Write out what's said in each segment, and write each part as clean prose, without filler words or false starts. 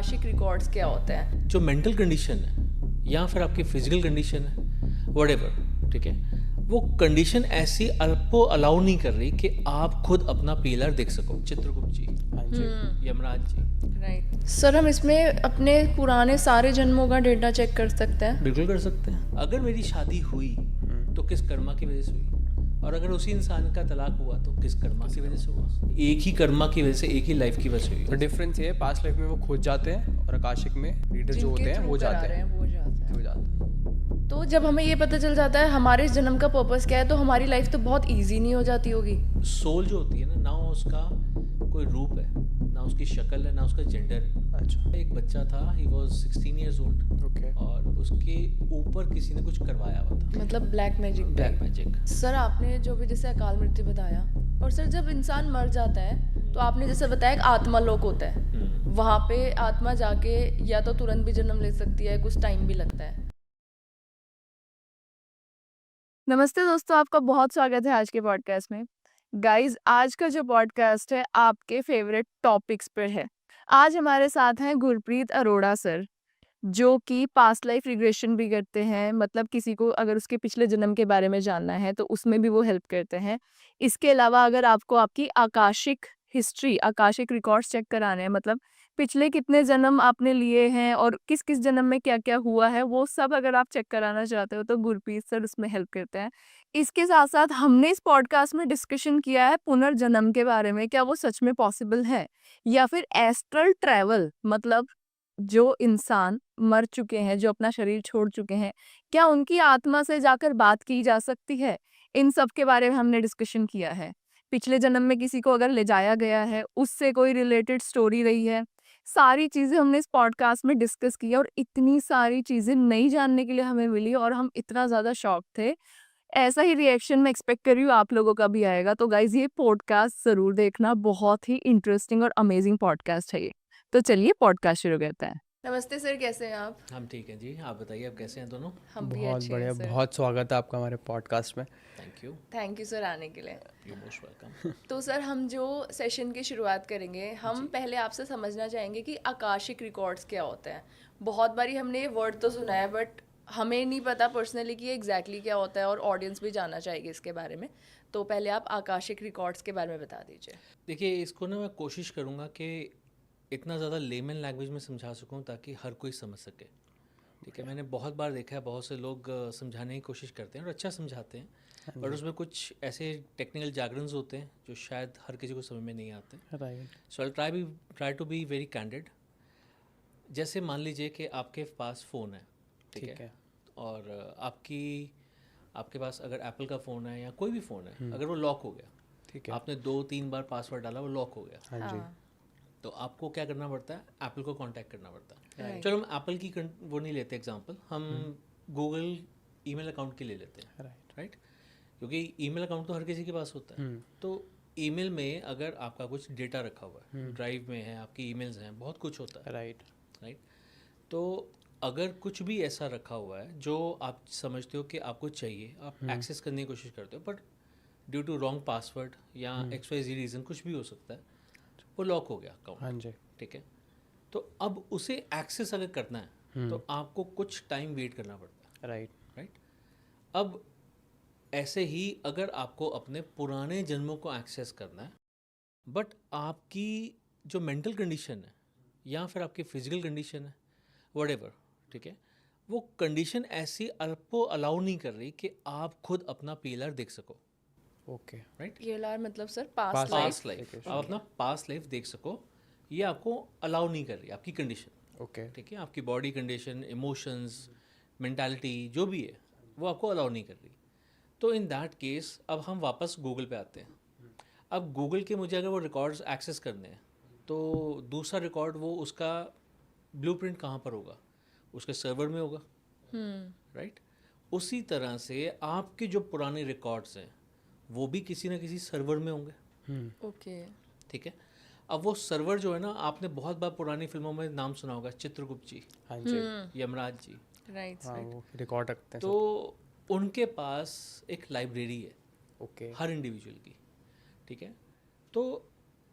Akashic records क्या होते हैं? जो मेंटल कंडीशन है या फिर आपकी फिजिकल कंडीशन है व्हाटएवर, ठीक है, वो कंडीशन ऐसी आपको अलाउ नहीं कर रही कि आप खुद अपना पिलर देख सको। चित्रगुप्त जी, हाँ जी, यमराज जी। राइट सर, हम इसमें अपने पुराने सारे जन्मों का डेटा चेक कर सकते हैं? बिल्कुल कर सकते हैं। अगर मेरी शादी हुई तो किस कर्मा की वजह से हुई, और अगर उसी इंसान का तलाक हुआ तो किस कर्मा की वजह से हुआ। एक ही कर्मा की वजह से, एक ही लाइफ की वजह से हुई। तो डिफरेंस ये है, पास्ट लाइफ में वो खुद जाते हैं और आकाशिक में रीडर जो होते हैं वो जाते हैं। तो जब हमें ये पता चल जाता है हमारे इस जन्म का पर्पस क्या है, तो हमारी लाइफ तो बहुत इजी नहीं हो जाती होगी? सोल जो होती है ना उसका कोई रूप है, ना उसकी शक्ल है, ना उसका जेंडर है। अच्छा। एक बच्चा था, he was 16 years old, okay. और उसके ऊपर किसी ने कुछ करवाया हुआ था, मतलब ब्लैक मैजिक। सर आपने जो भी जैसे अकाल मृत्यु बताया, और सर जब इंसान मर जाता है तो आपने जैसे बताया एक आत्मा लोक होता है, वहाँ पे आत्मा जाके या तो तुरंत भी जन्म ले सकती है, कुछ टाइम भी लगता है। नमस्ते दोस्तों, आपका बहुत स्वागत है आज के पॉडकास्ट में। गाइस, आज का जो पॉडकास्ट है आपके फेवरेट टॉपिक्स पर है। आज हमारे साथ हैं गुरप्रीत अरोड़ा सर, जो कि पास्ट लाइफ रिग्रेशन भी करते हैं। मतलब किसी को अगर उसके पिछले जन्म के बारे में जानना है तो उसमें भी वो हेल्प करते हैं। इसके अलावा अगर आपको आपकी Akashic history, Akashic records check कराने हैं, मतलब पिछले कितने जन्म आपने लिए हैं और किस किस जन्म में क्या क्या हुआ है, वो सब अगर आप चेक कराना चाहते हो तो गुरप्रीत सर उसमें हेल्प करते हैं। इसके साथ साथ हमने इस पॉडकास्ट में डिस्कशन किया है पुनर्जन्म के बारे में, क्या वो सच में पॉसिबल है, या फिर एस्ट्रल ट्रैवल, मतलब जो इंसान मर चुके हैं, जो अपना शरीर छोड़ चुके हैं, क्या उनकी आत्मा से जाकर बात की जा सकती है। इन सब के बारे में हमने डिस्कशन किया है। पिछले जन्म में किसी को अगर ले जाया गया है, उससे कोई रिलेटेड स्टोरी रही है, सारी चीज़ें हमने इस पॉडकास्ट में डिस्कस की है। और इतनी सारी चीज़ें नई जानने के लिए हमें मिली और हम इतना ज़्यादा शॉक थे। ऐसा ही रिएक्शन मैं एक्सपेक्ट कर रही हूँ आप लोगों का भी आएगा। तो गाइज ये पॉडकास्ट ज़रूर देखना, बहुत ही इंटरेस्टिंग और अमेजिंग पॉडकास्ट है ये। तो चलिए पॉडकास्ट शुरू करते हैं। नमस्ते सर, कैसे हैं आप? हम ठीक हैं जी, आप बताइए, आप कैसे हैं दोनों? हम भी बहुत अच्छे बढ़िया, हैं सर। बहुत स्वागत है आपका हमारे पॉडकास्ट में। थैंक यू सर आने के लिए। You most welcome. तो सर हम जो सेशन की शुरुआत करेंगे, हम पहले आपसे समझना चाहेंगे कि आकाशिक रिकॉर्ड्स क्या होते हैं। बहुत बारी हमने ये वर्ड तो सुना है, बट हमें नहीं पता पर्सनली कि ये एग्जैक्टली क्या होता है, और ऑडियंस भी जानना चाहेगी इसके बारे में। तो पहले आप आकाशिक रिकॉर्ड्स के बारे में बता दीजिए। देखिए, इसको ना मैं कोशिश करूँगा कि इतना ज़्यादा लेमन लैंग्वेज में समझा सकूँ ताकि हर कोई समझ सके। ठीक है, मैंने बहुत बार देखा है, बहुत से लोग समझाने की कोशिश करते हैं और अच्छा समझाते हैं, बट उसमें कुछ ऐसे टेक्निकल जार्गन्स होते हैं जो शायद हर किसी को समझ में नहीं आते। Right. So I try to be very candid. जैसे मान लीजिए कि आपके पास फ़ोन है, ठीक है, और आपके पास अगर एप्पल का फ़ोन है या कोई भी फ़ोन है, अगर वो लॉक हो गया, ठीक है, आपने 2-3 बार पासवर्ड डाला, वो लॉक हो गया, हाँ जी, तो आपको क्या करना पड़ता है? एप्पल को कांटेक्ट करना पड़ता है। चलो हम एप्पल की वो नहीं लेते एग्जांपल, हम गूगल ईमेल अकाउंट की ले लेते हैं। राइट, क्योंकि ईमेल अकाउंट तो हर किसी के पास होता है। तो ईमेल में अगर आपका कुछ डेटा रखा हुआ है, ड्राइव में है, आपकी ईमेल्स हैं, बहुत कुछ होता है। राइट। तो अगर कुछ भी ऐसा रखा हुआ है जो आप समझते हो कि आपको चाहिए, आप एक्सेस करने की कोशिश करते हो, but due to wrong password या XYZ रीज़न, कुछ भी हो सकता है, वो लॉक हो गया अकाउंट। हाँ जी, ठीक है। तो अब उसे एक्सेस अगर करना है तो आपको कुछ टाइम वेट करना पड़ता है। राइट। अब ऐसे ही अगर आपको अपने पुराने जन्मों को एक्सेस करना है, बट आपकी जो मेंटल कंडीशन है या फिर आपकी फिजिकल कंडीशन है व्हाटएवर, ठीक है, वो कंडीशन ऐसी आपको अलाउ नहीं कर रही कि आप खुद अपना पिलर देख सको। Okay, right. PLR मतलब सर पास्ट लाइफ, आप अपना पास्ट लाइफ देख सको, ये आपको अलाउ नहीं कर रही आपकी कंडीशन। ओके, ठीक है, आपकी बॉडी कंडीशन, इमोशंस, मेंटालिटी जो भी है, वो आपको अलाउ नहीं कर रही। तो इन दैट केस अब हम वापस गूगल पे आते हैं। अब गूगल के मुझे अगर वो रिकॉर्ड्स एक्सेस करने हैं, तो दूसरा रिकॉर्ड, वो उसका ब्लूप्रिंट कहाँ पर होगा? उसके सर्वर में होगा। राइट। उसी तरह से आपके जो पुराने रिकॉर्ड्स हैं वो भी किसी ना किसी सर्वर में होंगे। ओके, ठीक है। अब वो सर्वर जो है ना, आपने बहुत बार पुरानी फिल्मों में नाम सुना होगा, चित्रगुप्त जी, हाँ जी, यमराज जी। राइट। वो रिकॉर्ड रखते हैं। तो उनके पास एक लाइब्रेरी है, ओके, हर इंडिविजुअल की। ठीक है। तो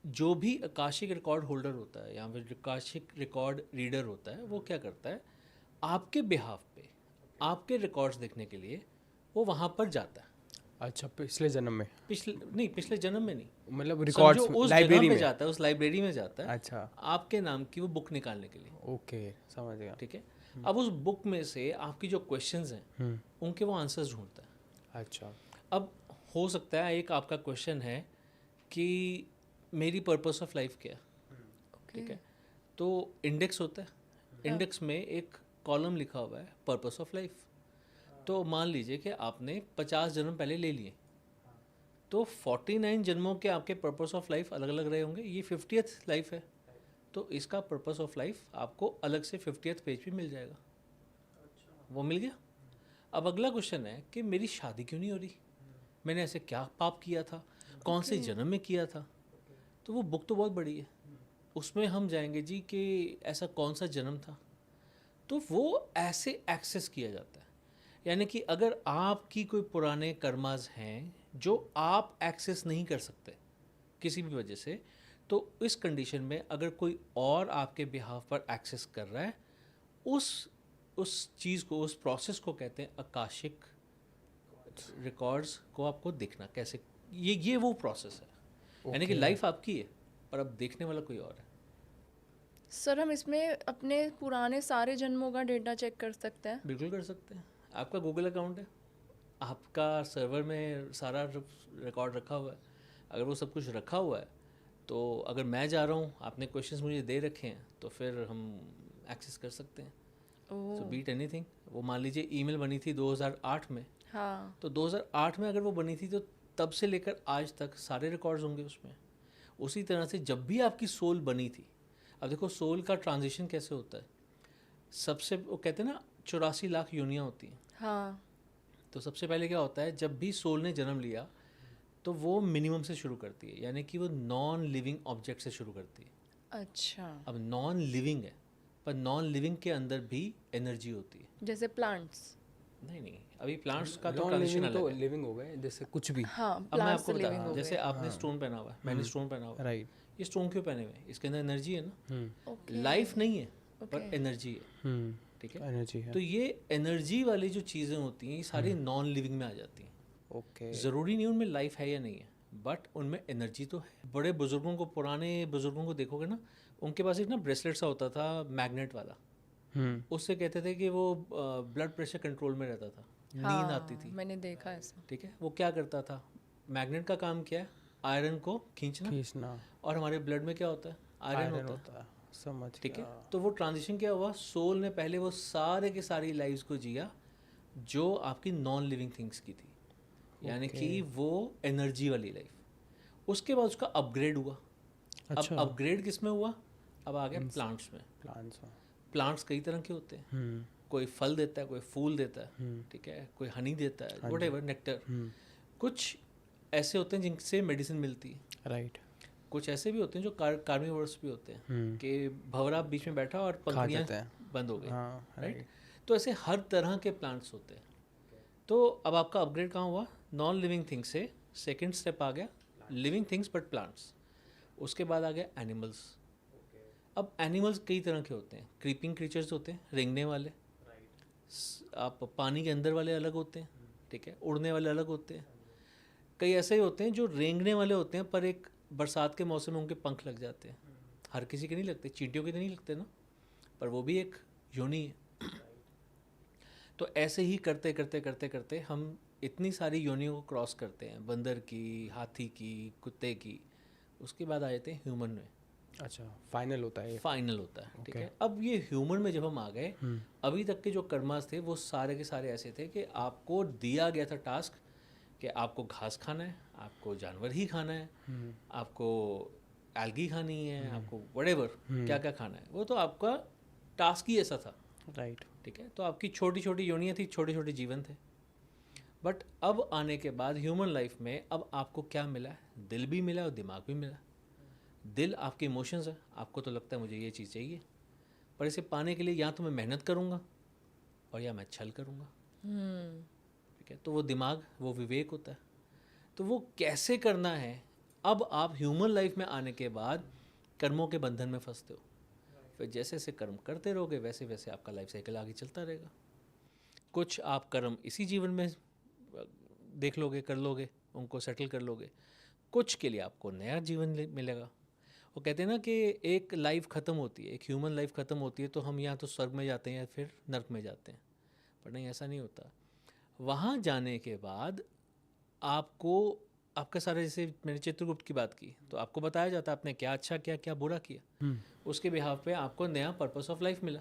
जो भी आकाशिक रिकॉर्ड होल्डर होता है या फिर आकाशिक रिकॉर्ड रीडर होता है, वो क्या करता है, आपके बिहाफ पे आपके रिकॉर्ड्स देखने के लिए वो वहाँ पर जाता है। अच्छा, पिछले जन्म में, पिछले जन्म में नहीं, मतलब समझो रिकॉर्ड्स उस लाइब्रेरी जगह पे में। जाता है, उस लाइब्रेरी में जाता है अच्छा, आपके नाम की वो बुक निकालने के लिए। ओके, समझ गया। ठीक है, अब उस बुक में से आपकी जो क्वेश्चंस हैं उनके वो आंसर्स ढूंढता है। अच्छा, अब हो सकता है एक आपका क्वेश्चन है कि मेरी पर्पस ऑफ लाइफ क्या है, ठीक है, तो इंडेक्स होता है, इंडेक्स में एक कॉलम लिखा हुआ है पर्पस ऑफ लाइफ। तो मान लीजिए कि आपने 50 जन्म पहले ले लिए, तो 49 जन्मों के आपके पर्पस ऑफ लाइफ अलग अलग रहे होंगे, ये 50th लाइफ है, तो इसका पर्पस ऑफ लाइफ आपको अलग से 50th पेज पे मिल जाएगा। वो मिल गया। अब अगला क्वेश्चन है कि मेरी शादी क्यों नहीं हो रही, मैंने ऐसे क्या पाप किया था, कौन से जन्म में किया था। तो वो बुक तो बहुत बड़ी है, उसमें हम जाएंगे जी कि ऐसा कौन सा जन्म था, तो वो ऐसे एक्सेस किया जाता है। यानी कि अगर आपकी कोई पुराने कर्मास हैं जो आप एक्सेस नहीं कर सकते किसी भी वजह से, तो इस कंडीशन में अगर कोई और आपके बिहाफ पर एक्सेस कर रहा है, उस चीज़ को, उस प्रोसेस को कहते हैं आकाशिक रिकॉर्ड्स को आपको देखना कैसे, ये वो प्रोसेस है। यानी कि लाइफ आपकी है पर अब देखने वाला कोई और है। सर हम इसमें अपने पुराने सारे जन्मों का डेटा चेक कर सकते हैं? बिल्कुल कर सकते हैं। आपका गूगल अकाउंट है, आपका सर्वर में सारा रिकॉर्ड रखा हुआ है। अगर वो सब कुछ रखा हुआ है तो अगर मैं जा रहा हूँ, आपने क्वेश्चंस मुझे दे रखे हैं, तो फिर हम एक्सेस कर सकते हैं। सो बीट एनीथिंग। वो मान लीजिए ईमेल बनी थी 2008 में, हाँ, तो 2008 में अगर वो बनी थी तो तब से लेकर आज तक सारे रिकॉर्ड्स होंगे उसमें। उसी तरह से जब भी आपकी सोल बनी थी, अब देखो सोल का ट्रांजिशन कैसे होता है, सबसे वो कहते हैं ना 84 लाख योनियाँ होती हैं। हाँ, तो सबसे पहले क्या होता है, जब भी सोल ने जन्म लिया तो वो मिनिमम से शुरू करती है, यानी कि वो नॉन लिविंग ऑब्जेक्ट से शुरू करती है। अच्छा, अब नॉन लिविंग है, पर नॉन लिविंग के अंदर भी एनर्जी होती है। जैसे प्लांट्स। नहीं, अभी प्लांट्स का तो नॉन ट्रांजिशन लिविंग तो अलग है। लिविंग हो गए, जैसे कुछ भी। हाँ, अब मैं प्लांट्स आपको तो बता लिविंग रहा हो हूँ, जैसे गए। आपने स्टोन पहना हुआ है, मैंने स्टोन पहना हुआ है, राइट। ये स्टोन क्यों पहने हुए हैं, इसके अंदर एनर्जी है ना। ओके, लाइफ नहीं है पर ओके। एनर्जी है, ठीक है। एनर्जी है। तो ये एनर्जी वाली जो चीज़ें होती हैं ये सारी नॉन लिविंग में आ जाती हैं। ओके, ज़रूरी नहीं उनमें लाइफ है या नहीं है, बट उनमें एनर्जी तो है। बड़े बुजुर्गों को, पुराने बुजुर्गों को देखोगे ना, उनके पास एक ना ब्रेसलेट सा होता था मैग्नेट वाला, उससे कहते थे कि वो ब्लड प्रेशर कंट्रोल में रहता था, नींद आती थी। मैंने देखा ऐसा। ठीक है, वो क्या करता था, मैग्नेट का काम क्या है, आयरन को खींचना, और हमारे ब्लड में क्या होता है, आयरन होता है। समझ ठीक है, तो वो ट्रांजिशन क्या हुआ, सोल ने पहले वो सारे के सारी लाइफ्स को जिया जो आपकी नॉन लिविंग थिंग्स की थी, यानी कि वो एनर्जी वाली लाइफ। उसके बाद उसका अपग्रेड हुआ। अच्छा। अब अपग्रेड किस में हुआ, अब आ गया प्लांट्स में। प्लांट्स कई तरह के होते हैं, कोई फल देता है, कोई फूल देता है, ठीक है, कोई हनी देता है, व्हाटएवर, नेक्टर। कुछ ऐसे होते हैं जिनसे मेडिसिन मिलती है, राइट। कुछ ऐसे भी होते हैं जो कार्निवोरस भी होते हैं कि भंवरा बीच में बैठा और पंखुड़ियाँ बंद हो गई, राइट। तो ऐसे हर तरह के प्लांट्स होते हैं। तो अब आपका अपग्रेड कहाँ हुआ, नॉन लिविंग थिंग्स से सेकंड स्टेप आ गया लिविंग थिंग्स बट प्लांट्स। उसके बाद आ गया एनिमल्स। अब एनिमल्स कई तरह के होते हैं, क्रीपिंग क्रीचर्स होते हैं, रेंगने वाले, आप पानी के अंदर वाले अलग होते हैं, ठीक है, उड़ने वाले अलग होते हैं। कई ऐसे ही होते हैं जो रेंगने वाले होते हैं पर एक बरसात के मौसम में उनके पंख लग जाते हैं। हर किसी के नहीं लगते, चींटियों के तो नहीं लगते ना, पर वो भी एक योनि है। तो ऐसे ही करते करते करते करते हम इतनी सारी योनियों को क्रॉस करते हैं, बंदर की, हाथी की, कुत्ते की, उसके बाद आ जाते हैं ह्यूमन में। अच्छा, फाइनल होता है, फाइनल होता है, ठीक है। अब ये ह्यूमन में जब हम आ गए, अभी तक के जो कर्मास थे वो सारे के सारे ऐसे थे कि आपको दिया गया था टास्क कि आपको घास खाना है, आपको जानवर ही खाना है, आपको एल्गी खानी है, आपको व्हाटएवर क्या क्या खाना है, वो तो आपका टास्क ही ऐसा था, राइट। ठीक है। तो आपकी छोटी छोटी योनियाँ थी, छोटे छोटे जीवन थे। बट अब आने के बाद ह्यूमन लाइफ में अब आपको क्या मिला है, दिल भी मिला और दिमाग भी मिला। दिल आपके इमोशंस है, आपको तो लगता है मुझे ये चीज़ चाहिए, पर इसे पाने के लिए या तो मैं मेहनत करूँगा और या मैं छल करूँगा, ठीक है। तो वो दिमाग, वो विवेक होता है, तो वो कैसे करना है अब आप ह्यूमन लाइफ में आने के बाद कर्मों के बंधन में फंसते हो। फिर जैसे जैसे कर्म करते रहोगे वैसे वैसे आपका लाइफ साइकिल आगे चलता रहेगा। कुछ आप कर्म इसी जीवन में देख लोगे, कर लोगे, उनको सेटल कर लोगे, कुछ के लिए आपको नया जीवन मिलेगा। वो कहते हैं ना कि एक लाइफ ख़त्म होती है, एक ह्यूमन लाइफ ख़त्म होती है तो हम यहाँ तो स्वर्ग में जाते हैं या फिर नर्क में जाते हैं, पर नहीं, ऐसा नहीं होता। वहाँ जाने के बाद आपको आपका सारा, जैसे मैंने चित्रगुप्त की बात की, तो आपको बताया जाता है आपने क्या अच्छा किया, क्या बुरा किया, उसके बिहाफ पे आपको नया पर्पस ऑफ लाइफ मिला।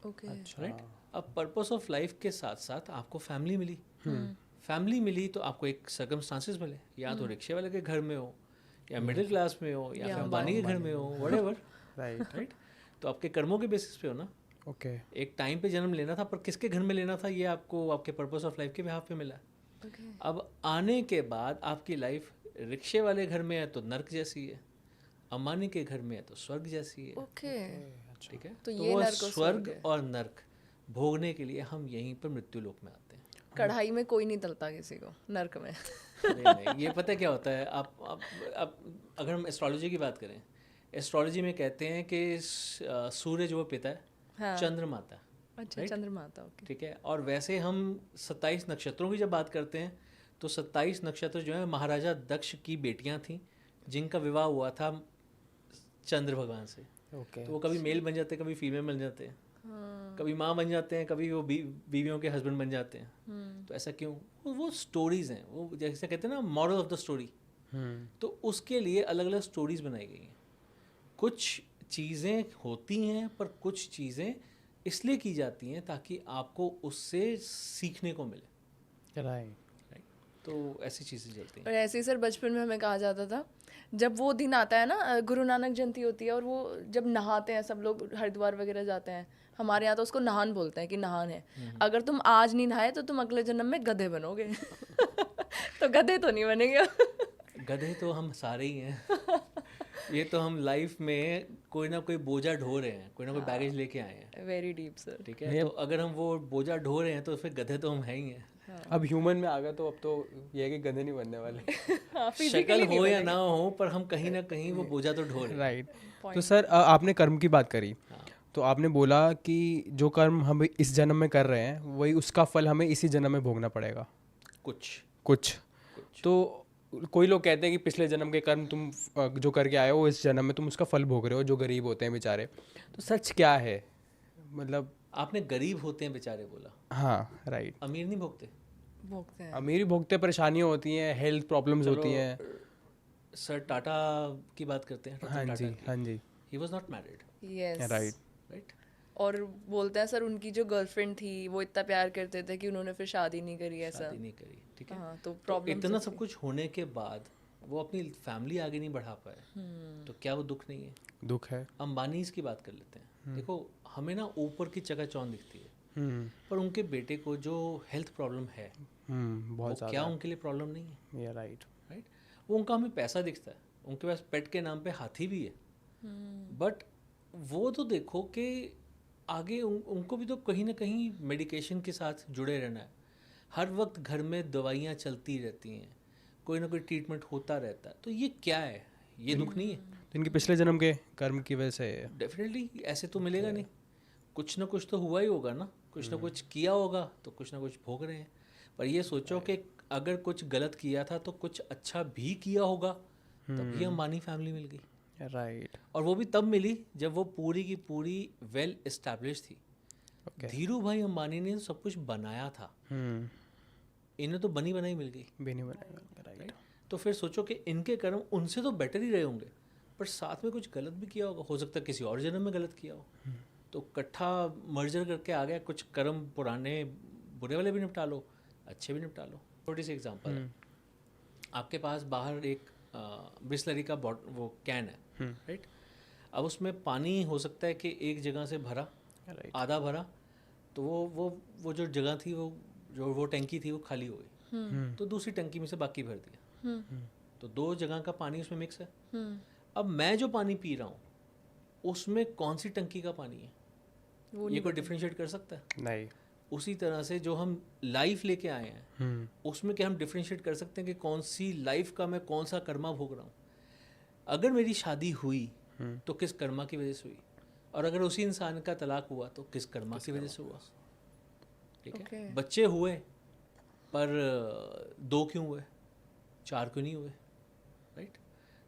Okay, right. अब पर्पस ऑफ लाइफ के साथ साथ आपको फैमिली मिली। फैमिली मिली तो आपको एक सर्कमस्टांसेस मिले, या तो रिक्शे वाले के घर में हो, या मिडिल क्लास में हो, या फिर अंबानी के घर में हो, व्हाटएवर। राइट। तो आपके कर्मों के बेसिस पे हो ना। ओके। एक टाइम पे जन्म लेना था, पर किसके घर में लेना था ये आपको आपके पर्पस ऑफ लाइफ के बिहाफ पे मिला। अब आने के बाद आपकी लाइफ रिक्शे वाले घर में है तो नर्क जैसी है, अंबानी के घर में है तो स्वर्ग जैसी है। ओके, ठीक है। तो तो ये वो नर्क और स्वर्ग स्वर्ग और नर्क भोगने के लिए हम यहीं पर मृत्यु लोक में आते हैं। कढ़ाई में कोई नहीं तलता किसी को, नर्क में। नहीं, ये पता है क्या होता है। आप अगर हम एस्ट्रोलॉजी की बात करें, एस्ट्रोलॉजी में कहते हैं कि सूर्य जो पिता है, हाँ। चंद्र माता है। अच्छा, चंद्रमाता। ओके, ठीक है। और वैसे हम 27 नक्षत्रों की जब बात करते हैं तो 27 नक्षत्र जो है महाराजा दक्ष की बेटियां थीं जिनका विवाह हुआ था चंद्र भगवान से। ओके। तो वो कभी मेल बन जाते हैं, कभी फीमेल बन जाते हैं, कभी माँ बन जाते हैं, कभी वो बीवियों के हस्बैंड बन जाते हैं। तो ऐसा क्यों? वो स्टोरीज हैं, वो जैसे कहते हैं ना मॉरल ऑफ द स्टोरी। तो उसके लिए अलग अलग स्टोरीज बनाई गई हैं। कुछ चीज़ें होती हैं पर कुछ चीज़ें इसलिए की जाती हैं ताकि आपको उससे सीखने को मिले। राइट। तो ऐसी चीज़ें चलती हैं। और ऐसे ही सर बचपन में हमें कहा जाता था, जब वो दिन आता है ना, गुरु नानक जयंती होती है और वो जब नहाते हैं सब लोग, हरिद्वार वगैरह जाते हैं, हमारे यहाँ तो उसको नहान बोलते हैं कि नहान है। अगर तुम आज नहीं नहाए तो तुम अगले जन्म में गधे बनोगे। तो गधे तो नहीं बनेंगे। गधे तो हम सारे ही हैं। ये तो हम लाइफ में कोई ना कोई बोझा ढो रहे हैं, कोई ना कोई बैगेज लेके आए हैं। Very deep sir. ठीक है। तो अगर हम वो बोझा ढो रहे हैं तो फिर गधे तो हम हैं ही हैं। अब ह्यूमन में आ गया तो अब तो ये है कि गधे नहीं बनने वाले। शक्ल हो या ना हो, पर हम कहीं ना कहीं वो बोझा तो ढो रहे हैं। राइट। तो सर आपने कर्म की बात करी, तो आपने बोला कि जो कर्म हम इस जन्म में कर रहे हैं वही उसका फल हमें इसी जन्म में भोगना पड़ेगा। कुछ तो कोई लोग कहते हैं कि पिछले जन्म के कर्म तुम जो करके आए हो इस जन्म में तुम उसका फल भोग रहे हो, जो गरीब होते हैं बेचारे। तो सच क्या है? मतलब आपने गरीब होते हैं बेचारे बोला। हाँ, राइट। अमीर नहीं भोगते? भोगते हैं। अमीर ही भोगते, परेशानियाँ होती हैं, हेल्थ प्रॉब्लम्स होती हैं। सर टाटा की बात करते हैं। हाँ जी, हाँ जी। He was not married. Yes, right. और बोलते हैं सर उनकी जो गर्लफ्रेंड थी वो इतना प्यार करते थे कि उन्होंने फिर शादी नहीं करी। ऐसा शादी नहीं करी। ठीक है। हाँ, तो तो प्रॉब्लम इतना सब कुछ होने के बाद वो अपनी फैमिली आगे नहीं बढ़ा पाए, तो क्या वो दुख नहीं है? दुख है। अंबानीज की बात कर लेते हैं। देखो, हमें ना ऊपर की चकाचौंध दिखती है, पर उनके बेटे को जो हेल्थ प्रॉब्लम है बहुत वो क्या उनके लिए प्रॉब्लम नहीं है? ये राइट। वो उनका हमें पैसा दिखता है, उनके पास पेट के नाम पे हाथी भी है, बट वो तो देखो कि आगे उनको भी तो कहीं ना कहीं मेडिकेशन के साथ जुड़े रहना है। हर वक्त घर में दवाइयाँ चलती रहती हैं, कोई ना कोई ट्रीटमेंट होता रहता है। तो ये क्या है? ये दुख नहीं है? तो इनके पिछले जन्म के कर्म की वजह से डेफिनेटली ऐसे तो मिलेगा नहीं, कुछ ना कुछ तो हुआ ही होगा ना, कुछ ना कुछ किया होगा तो कुछ ना कुछ भोग रहे हैं। पर ये सोचो कि अगर कुछ गलत किया था तो कुछ अच्छा भी किया होगा, तभी अंबानी फैमिली मिल गई। राइट। और वो भी तब मिली जब वो पूरी की पूरी वेल एस्टैब्लिश थी। धीरू भाई अंबानी ने सब कुछ बनाया था, इन्हें तो बनी बनाई मिल गई। बनी बनाई। राइट। तो फिर सोचो कि इनके कर्म उनसे तो बेटर ही रहे होंगे, पर साथ में कुछ गलत भी किया होगा, हो सकता है किसी और जन्म में गलत किया हो। तो इकट्ठा मर्जर करके आ गया, कुछ कर्म पुराने बुरे वाले भी निपटा लो, अच्छे भी निपटा लो। छोटी सी एग्जांपल है, आपके पास बाहर एक बिस्लरी का वो कैन है, राइट। अब उसमें पानी हो सकता है कि एक जगह से भरा, आधा भरा, तो वो जो जगह थी, वो टंकी थी वो खाली हो गई, तो दूसरी टंकी में से बाकी भर दिया। तो दो जगह का पानी उसमें मिक्स है। अब मैं जो पानी पी रहा हूँ उसमें कौन सी टंकी का पानी है, ये कोई डिफरेंशिएट कर सकता है? नहीं। उसी तरह से जो हम लाइफ लेके आए हैं उसमें क्या हम डिफरेंशिएट कर सकते हैं कि कौन सी लाइफ का मैं कौन सा कर्मा भोग रहा हूँ? अगर मेरी शादी हुई तो किस कर्मा की वजह से हुई, और अगर उसी इंसान का तलाक हुआ तो किस कर्मा की वजह से हुआ। ठीक है, बच्चे हुए पर 2 क्यों हुए, 4 क्यों नहीं हुए, राइट।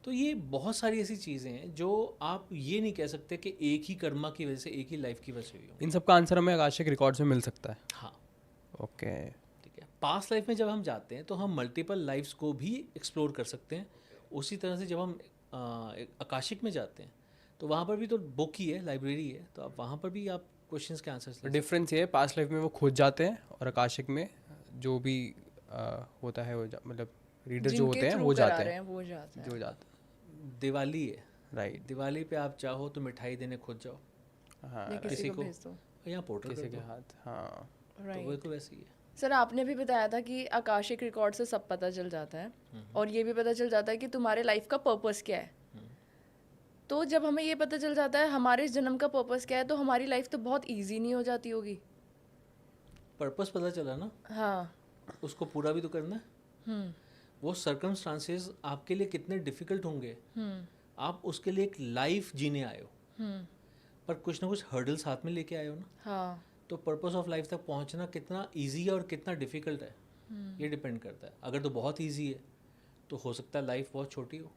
तो ये बहुत सारी ऐसी चीज़ें हैं जो आप ये नहीं कह सकते कि एक ही कर्मा की वजह से, एक ही लाइफ की वजह से हुई हो। इन सब का आंसर हमें आकाशिक रिकॉर्ड्स में मिल सकता है। हाँ, ओके, ठीक है। पास्ट लाइफ में जब हम जाते हैं तो हम मल्टीपल लाइफ्स को भी एक्सप्लोर कर सकते हैं। उसी तरह से जब हम आकाशिक में जाते हैं तो वहाँ पर भी तो बुक ही है, लाइब्रेरी है, तो आप वहाँ पर भी आप क्वेश्चंस के आंसर्स डिफरेंस ये है, पास्ट लाइफ में वो खोज जाते हैं और आकाशिक में जो भी होता है वो मतलब रीडर जो होते हैं वो जाते हैं, जो जाते हैं। दिवाली है, राइट, दिवाली पे आप चाहो तो मिठाई देने खुद जाओ, हाँ, किसी को यहाँ पोर्टर किसी कर के दो, हाथ, हाँ, तो वो तो वैसे ही है। सर आपने भी बताया था कि आकाशिक रिकॉर्ड से सब पता चल जाता है और ये भी पता चल जाता है कि तुम्हारे लाइफ का पर्पस क्या है। तो जब हमें ये पता चल जाता है हमारे इस जन्म का पर्पस क्या है, तो हमारी लाइफ तो बहुत इजी नहीं हो जाती होगी। पर्पस पता चला ना, हाँ, उसको पूरा भी तो करना है। वो सर्कमस्टांसेस आपके लिए कितने डिफिकल्ट होंगे, आप उसके लिए एक लाइफ जीने आए हो, पर कुछ ना कुछ हर्डल्स हाथ में लेके आए हो ना। हाँ, तो पर्पस ऑफ लाइफ तक पहुंचना कितना इजी है और कितना डिफिकल्ट है, ये डिपेंड करता है। अगर तो बहुत इजी है तो हो सकता है लाइफ बहुत छोटी हो,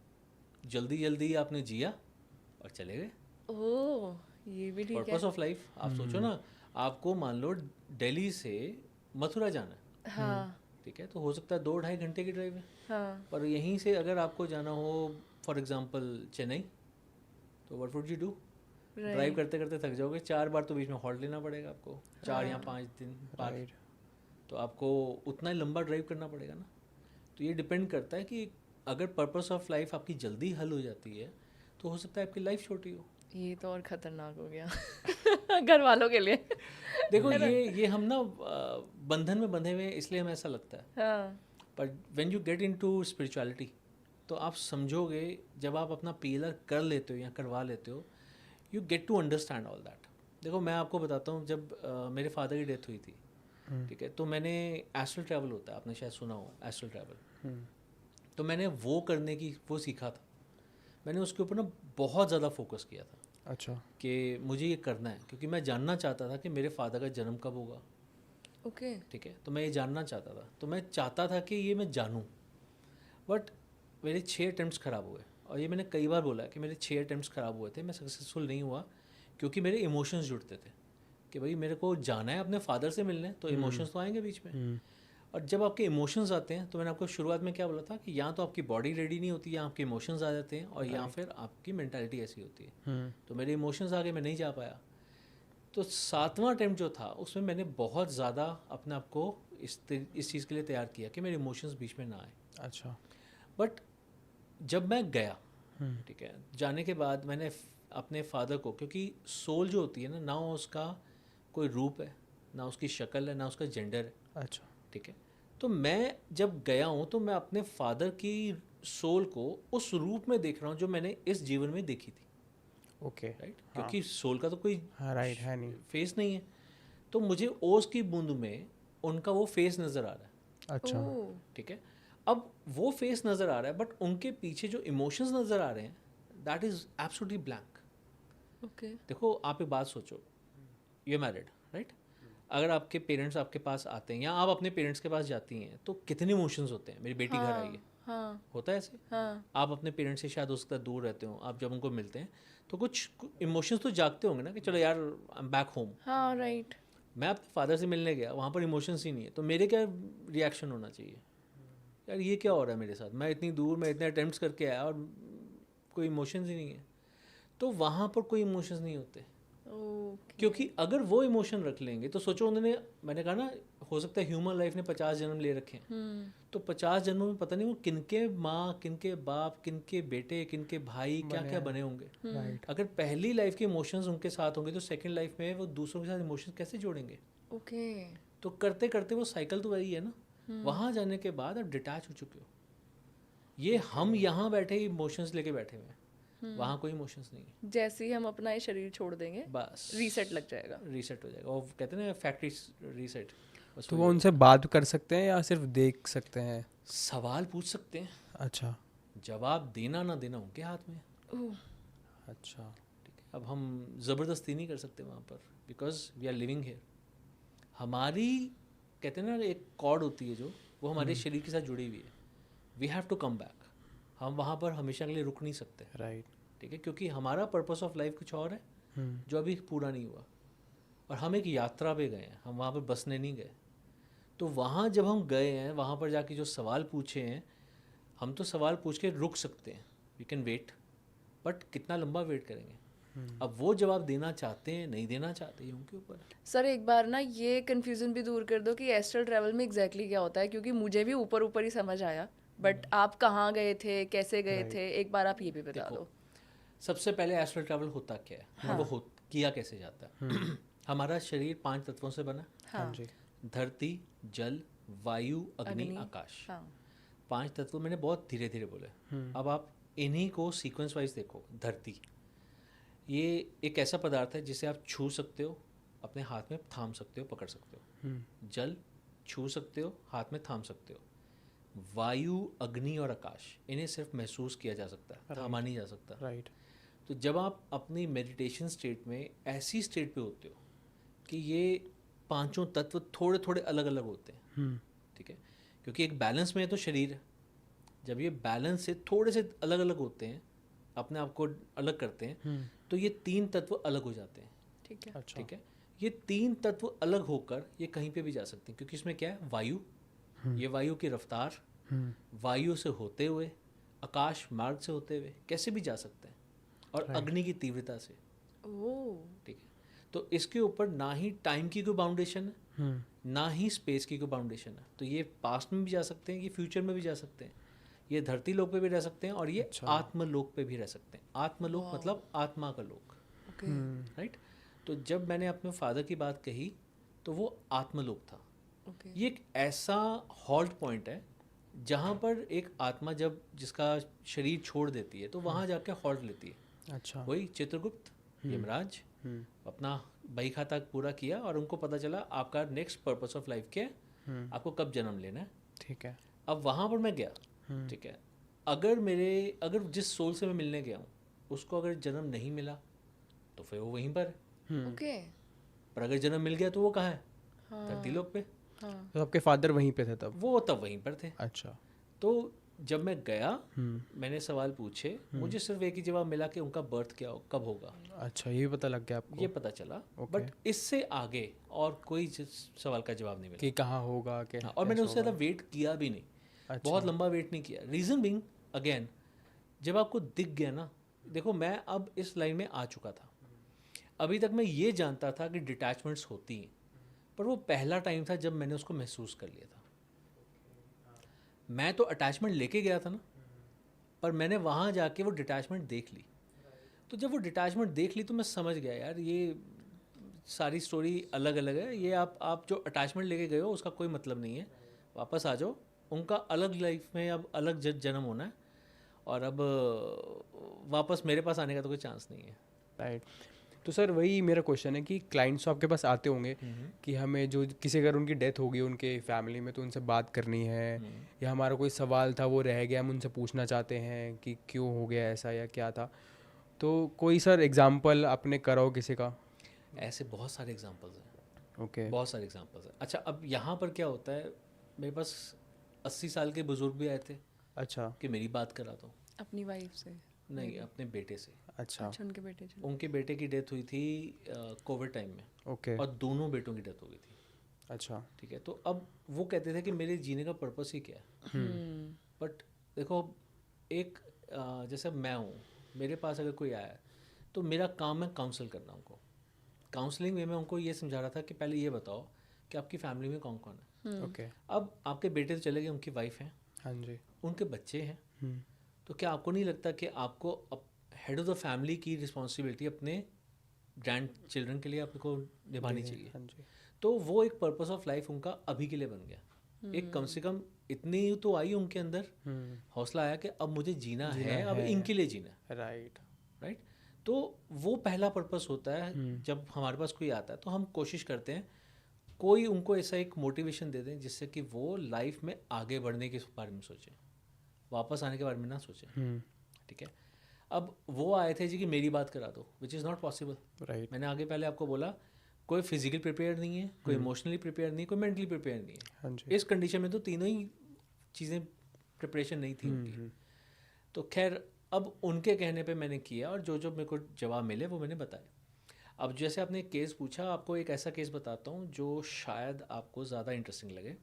जल्दी जल्दी आपने जिया और चले गए। ओह, ये भी ठीक है। पर्पस ऑफ लाइफ आप सोचो ना, आपको मान लो दिल्ली से मथुरा जाना है, हाँ, ठीक है, तो हो सकता है 2-2.5 घंटे की ड्राइव है, हाँ, पर यहीं से अगर आपको जाना हो फॉर एग्जांपल चेन्नई, तो what would you do, drive करते करते थक जाओगे, 4 बार तो बीच में हॉल्ट लेना पड़ेगा आपको, 4 या 5 दिन बाद, तो आपको उतना ही लंबा ड्राइव करना पड़ेगा ना। तो ये डिपेंड करता है कि अगर पर्पस ऑफ लाइफ आपकी जल्दी हल हो जाती है तो हो सकता है आपकी लाइफ छोटी हो। ये तो और खतरनाक हो गया घर वालों के लिए। देखो ये हम ना बंधन में बंधे हुए हैं, इसलिए हमें ऐसा लगता है, हाँ, पर when you get into spirituality तो आप समझोगे, जब आप अपना पीलर कर लेते हो या करवा लेते हो, you get to understand all that. देखो मैं आपको बताता हूँ, जब मेरे फादर की डेथ हुई थी, ठीक है, तो मैंने एस्ट्रल ट्रैवल होता है, आपने शायद सुना हो एस्ट्रल ट्रैवल, तो मैंने वो करने की वो सीखा था, मैंने उसके ऊपर ना बहुत ज़्यादा फोकस किया था। अच्छा, कि मुझे ये करना है, क्योंकि मैं जानना चाहता था कि मेरे फादर का जन्म कब होगा। ओके, ठीक है, तो मैं ये जानना चाहता था, तो मैं चाहता था कि ये मैं जानूं, बट मेरे 6 अटैम्प्ट्स ख़राब हुए, और ये मैंने कई बार बोला कि मेरे 6 अटैम्प्ट्स ख़राब हुए थे, मैं सक्सेसफुल नहीं हुआ, क्योंकि मेरे इमोशंस जुड़ते थे कि भाई मेरे को जाना है अपने फादर से मिलने, तो इमोशंस तो आएंगे बीच में। और जब आपके इमोशंस आते हैं, तो मैंने आपको शुरुआत में क्या बोला था कि या तो आपकी बॉडी रेडी नहीं होती, या आपके इमोशंस आ जाते हैं, और या फिर आपकी मेंटालिटी ऐसी होती है। तो मेरे इमोशंस आ गए, मैं नहीं जा पाया। तो 7वां अटैम्प्ट जो था उसमें मैंने बहुत ज़्यादा अपने आप को इस चीज़ के लिए तैयार किया कि मेरे इमोशंस बीच में ना आए। अच्छा, बट जब मैं गया, ठीक है, जाने के बाद मैंने अपने फादर को, क्योंकि सोल जो होती है ना उसका कोई रूप है, ना उसकी शक्ल है, ना उसका जेंडर है। अच्छा, ठीक है, तो मैं जब गया हूँ तो मैं अपने फादर की सोल को उस रूप में देख रहा हूँ जो मैंने इस जीवन में देखी थी। ओके, राइट, क्योंकि सोल का तो कोई राइट है नहीं, फेस नहीं है, तो मुझे ओस की बूंद में उनका वो फेस नज़र आ रहा है। अच्छा, ठीक है, अब वो फेस नज़र आ रहा है, बट उनके पीछे जो इमोशंस नज़र आ रहे हैं, that is absolutely blank. Okay, देखो आप एक बात सोचो, यू मैरिड, राइट, अगर आपके पेरेंट्स आपके पास आते हैं या आप अपने पेरेंट्स के पास जाती हैं तो कितने इमोशंस होते हैं, मेरी बेटी घर आई है, हाँ, होता है ऐसे। हाँ, आप अपने पेरेंट्स से शायद उसका दूर रहते हो, आप जब उनको मिलते हैं तो कुछ इमोशंस तो जागते होंगे ना कि चलो यार आई एम बैक होम। हाँ, राइट, मैं अपने फादर से मिलने गया, वहाँ पर इमोशंस ही नहीं है, तो मेरे क्या रिएक्शन होना चाहिए, यार ये क्या हो रहा है मेरे साथ, मैं इतनी दूर, मैं इतने अटैम्प्ट्स करके आया और कोई इमोशंस ही नहीं है। तो वहाँ पर कोई इमोशंस नहीं होते, क्योंकि अगर वो इमोशन रख लेंगे तो सोचो, उन्होंने, मैंने कहा ना, हो सकता है ह्यूमन लाइफ ने 50 जन्म ले रखे हैं, तो 50 जन्मों में पता नहीं वो किनके माँ, किनके बाप, किनके बेटे, किनके भाई, क्या क्या बने होंगे। अगर पहली लाइफ के इमोशंस उनके साथ होंगे तो सेकंड लाइफ में वो दूसरों के साथ इमोशंस कैसे जोड़ेंगे। ओके, तो करते करते वो साइकिल तो वही है ना, वहाँ जाने के बाद आप डिटैच हो चुके हो। ये हम यहाँ बैठे इमोशंस लेके बैठे हुए हैं, वहाँ कोई इमोशंस नहीं है। जैसे ही हम अपना ये शरीर छोड़ देंगे बस रीसेट लग जाएगा, रीसेट हो जाएगा, और कहते हैं ना फैक्ट्री रीसेट। तो वो उनसे बात कर सकते हैं या सिर्फ देख सकते हैं? सवाल पूछ सकते हैं। अच्छा, जवाब देना ना देना उनके हाथ में है। अच्छा। ठीक है, अब हम ज़बरदस्ती नहीं कर सकते वहाँ पर, because we are living here. हमारी कहते हैं ना एक कॉर्ड होती है जो, वो हमारे शरीर के साथ जुड़ी हुई है। We have to come back. हम वहाँ पर हमेशा के लिए रुक नहीं सकते। राइट। ठीक है, क्योंकि हमारा पर्पस ऑफ लाइफ कुछ और है जो अभी पूरा नहीं हुआ, और हम एक यात्रा पे गए हैं, हम वहाँ पर बसने नहीं गए। तो वहाँ जब हम गए हैं, वहाँ पर जाके जो सवाल पूछे हैं, हम तो सवाल पूछ के रुक सकते हैं, वी कैन वेट, बट कितना लंबा वेट करेंगे? अब वो जवाब देना चाहते हैं नहीं देना चाहते, ये उनके ऊपर है। सर एक बार ना ये कंफ्यूजन भी दूर कर दो कि एस्ट्रल ट्रैवल में एग्जैक्टली क्या होता है, क्योंकि मुझे भी ऊपर ऊपर ही समझ आया, बट आप कहाँ गए थे, कैसे गए थे, एक बार आप ये भी बता देखो, दो। सबसे पहले एस्ट्रल ट्रैवल होता क्या है, हाँ। वो किया कैसे जाता है? हमारा शरीर 5 तत्वों से बना, हाँ जी। धरती, जल, वायु, अग्नि, अग्नि, आकाश। हाँ 5 तत्व मैंने बहुत धीरे धीरे बोले। अब आप इन्हीं को सीक्वेंस वाइज देखो। धरती, ये एक ऐसा पदार्थ है जिसे आप छू सकते हो, अपने हाथ में थाम सकते हो, पकड़ सकते हो। जल छू सकते हो, हाथ में थाम सकते हो। वायु, अग्नि और आकाश, इन्हें सिर्फ महसूस किया जा सकता है, थामा नहीं जा सकता। राइट। तो जब आप अपनी मेडिटेशन स्टेट में ऐसी स्टेट पे होते हो कि ये पांचों तत्व थोड़े थोड़े अलग अलग होते हैं, ठीक है, क्योंकि एक बैलेंस में है तो शरीर है। जब ये बैलेंस से थोड़े से अलग अलग होते हैं, अपने आप को अलग करते हैं, तो ये 3 तत्व अलग हो जाते हैं। ठीक है। अच्छा। ठीक है, ये 3 तत्व अलग होकर ये कहीं पे भी जा सकते हैं, क्योंकि इसमें क्या है, वायु, ये वायु की रफ्तार, वायु से होते हुए, आकाश मार्ग से होते हुए कैसे भी जा सकते हैं, और अग्नि की तीव्रता से। ओह ठीक है, तो इसके ऊपर ना ही टाइम की कोई बाउंडेशन है, ना ही स्पेस की कोई बाउंडेशन है। तो ये पास्ट में भी जा सकते हैं, ये फ्यूचर में भी जा सकते हैं, ये धरती लोक पे भी रह सकते हैं, और ये आत्मलोक पे भी रह सकते हैं। आत्मलोक मतलब आत्मा का लोक, ओके। राइट। तो जब मैंने अपने फादर की बात कही तो वो आत्मलोक था। ओके। ये एक ऐसा हॉल्ट पॉइंट है जहाँ पर एक आत्मा जब जिसका शरीर छोड़ देती है तो वहाँ जाके हॉल्ट लेती है। अच्छा। वही चित्रगुप्त, यमराज अपना बही खाता पूरा किया, और उनको पता चला आपका नेक्स्ट पर्पस ऑफ लाइफ क्या है, आपको कब जन्म लेना है। ठीक है। अब वहाँ पर मैं गया, ठीक है, अगर जिस सोल से मैं मिलने गया हूँ उसको अगर जन्म नहीं मिला तो फिर वो वहीं पर है, ओके। पर अगर जन्म मिल गया तो वो कहाँ है, धरती लोक पे। हाँ तो आपके फादर वहीं पे थे तब? वो तब वहीं पर थे। अच्छा। तो जब मैं गया, मैंने सवाल पूछे, मुझे सिर्फ एक ही जवाब मिला कि उनका बर्थ क्या कब होगा। अच्छा, ये पता लग गया आपको? ये पता चला, बट इससे आगे और कोई सवाल का जवाब नहीं मिला कि कहाँ होगा, कि हाँ, और मैंने उससे ज़्यादा वेट किया भी नहीं। अच्छा। बहुत लंबा वेट नहीं किया। रीज़न बिंग, अगेन, जब आपको दिख गया ना, देखो मैं अब इस लाइन में आ चुका था। अभी तक मैं ये जानता था कि डिटैचमेंट्स होती हैं, पर वो पहला टाइम था जब मैंने उसको महसूस कर लिया था। मैं तो अटैचमेंट लेके गया था ना, पर मैंने वहाँ जाके वो डिटैचमेंट देख ली। तो जब वो डिटैचमेंट देख ली तो मैं समझ गया यार ये सारी स्टोरी अलग अलग है। ये आप जो अटैचमेंट लेके गए हो उसका कोई मतलब नहीं है, वापस आ जाओ। उनका अलग लाइफ में अब अलग जन्म होना है, और अब वापस मेरे पास आने का तो कोई चांस नहीं है। राइट। तो सर वही मेरा क्वेश्चन है कि क्लाइंट्स तो आपके पास आते होंगे कि हमें जो किसी अगर उनकी डेथ हो गई उनके फैमिली में तो उनसे बात करनी है, या हमारा कोई सवाल था वो रह गया, हम उनसे पूछना चाहते हैं कि क्यों हो गया ऐसा या क्या था। तो कोई सर एग्जांपल आपने करा हो किसी का? ऐसे बहुत सारे एग्जांपल्स हैं। ओके। बहुत सारे एग्जांपल्स हैं। अच्छा, अब यहाँ पर क्या होता है, मेरे पास 80 साल के बुजुर्ग भी आए थे। अच्छा। कि मेरी बात करा दो। अपनी वाइफ से? नहीं, अपने बेटे से। अच्छा। अच्छा, उनके बेटे से। उनके बेटे की डेथ हुई थी कोविड टाइम में। ओके। और दोनों बेटों की डेथ हो गई थी। अच्छा। ठीक है, तो अब वो कहते थे कि मेरे जीने का पर्पस ही क्या है। बट देखो, एक जैसे मैं हूँ, मेरे पास अगर कोई आया तो मेरा काम है काउंसल करना उनको। काउंसलिंग में मैं उनको ये समझा रहा था कि पहले ये बताओ कि आपकी फैमिली में कौन कौन है। ओके। अब आपके बेटे तो चले गए, उनकी वाइफ है, हाँ जी। उनके बच्चे हैं, तो क्या आपको नहीं लगता कि आपको हेड ऑफ द फैमिली की रिस्पॉन्सिबिलिटी अपने ग्रैंड चिल्ड्रन के लिए आपको निभानी चाहिए। हाँ जी। तो वो एक पर्पस ऑफ लाइफ उनका अभी के लिए बन गया। एक कम से कम इतनी तो आई उनके अंदर हौसला आया कि अब मुझे जीना है, अब इनके लिए जीना है। राइट। राइट। तो वो पहला पर्पस होता है। जब हमारे पास कोई आता है तो हम कोशिश करते हैं कोई उनको ऐसा एक मोटिवेशन दे दें जिससे कि वो लाइफ में आगे बढ़ने के बारे में सोचें। वापस आने के बारे में ना सोचें, ठीक है। अब वो आए थे जी कि मेरी बात करा दो, which is not possible, right. मैंने आगे पहले आपको बोला, कोई फिजिकली प्रिपेयर नहीं है, कोई इमोशनली प्रिपेयर नहीं है, कोई मेंटली प्रिपेयर नहीं है। हाँ जी। इस कंडीशन में तो तीनों ही चीज़ें प्रिपरेशन नहीं थी उनकी। तो खैर अब उनके कहने पे मैंने किया और जो जो मेरे को जवाब मिले वो मैंने बताया। अब जैसे आपने केस पूछा, आपको एक ऐसा केस बताता हूँ जो शायद आपको ज़्यादा इंटरेस्टिंग लगे।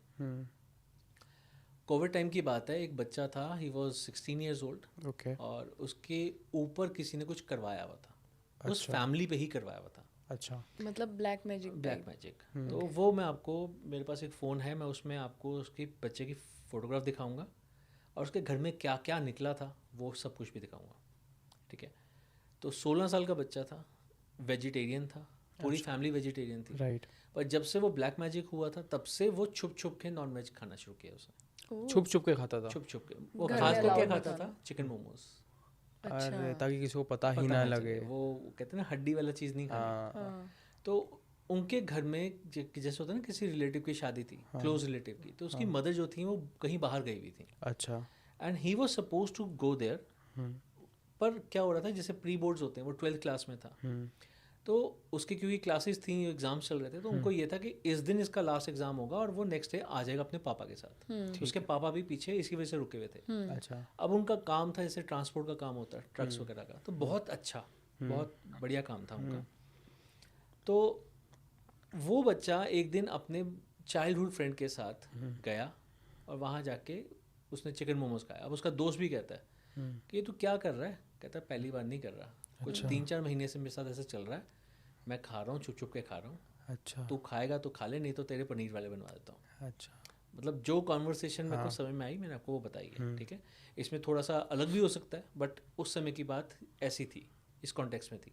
कोविड टाइम की बात है, एक बच्चा था, he was 16 years old, okay. और उसके ऊपर किसी ने कुछ करवाया हुआ था, उस अच्छा। फैमिली पे ही करवाया हुआ था, अच्छा। मतलब ब्लैक मैजिक ब्लैक मैजिक। तो वो मैं आपको, मेरे पास एक फ़ोन है, मैं उसमें आपको उसकी बच्चे की फ़ोटोग्राफ दिखाऊंगा और उसके घर में क्या क्या निकला था वो सब कुछ भी दिखाऊंगा, ठीक है। तो 16 साल का बच्चा था, वेजिटेरियन था, पूरी फैमिली वेजिटेरियन थी, राइट। पर जब से वो ब्लैक मैजिक हुआ था तब से वो छुप छुप के नॉन वेज खाना शुरू किया उसने, छुप छुप के खाता था। छुप छुप के। वो घर खास में कर क्या allowed खाता नहीं था था, चिकन मोमोज। अरे ताकि किसी को पता ही पता ना नहीं लगे। चले, वो कहते हैं ना हड्डी वाला चीज़ नहीं खानी। हाँ। तो उनके घर में जैसे होता है ना, किसी रिलेटिव की शादी थी, क्लोज रिलेटिव की, तो उसकी मदर जो थी वो कहीं बाहर गई हुई थी, अच्छा। And he was suppose to go there. पर क्या हो रहा था, जैसे प्री बोर्ड्स होते हैं, वो 12th क्लास में था, तो उसकी क्योंकि क्लासेस थी, एग्जाम्स चल रहे थे, तो उनको ये था कि इस दिन इसका लास्ट एग्जाम होगा और वो नेक्स्ट डे आ जाएगा अपने पापा के साथ। उसके पापा भी पीछे इसी वजह से रुके हुए थे। अच्छा। अब उनका काम था जैसे ट्रांसपोर्ट का काम होता है, ट्रक्स वगैरह का, तो बहुत अच्छा, बहुत बढ़िया काम था उनका। तो वो बच्चा एक दिन अपने चाइल्डहुड फ्रेंड के साथ गया और वहाँ जाके उसने चिकन मोमोज खाया। अब उसका दोस्त भी कहता है कि ये तू क्या कर रहा है, कहता है पहली बार नहीं कर रहा, कुछ 3-4 महीने से मेरे साथ ऐसा चल रहा है, मैं खा रहा हूँ, छुप छुप के खा रहा हूँ, अच्छा। तू खाएगा तो खा ले, नहीं तो तेरे पनीर वाले बनवा देता हूँ। अच्छा। मतलब जो कॉन्वर्सेशन मेरे को समझ में आई, मैंने आपको वो बताई है, ठीक है। इसमें थोड़ा सा अलग भी हो सकता है, बट उस समय की बात ऐसी थी, इस कॉन्टेक्स्ट में थी।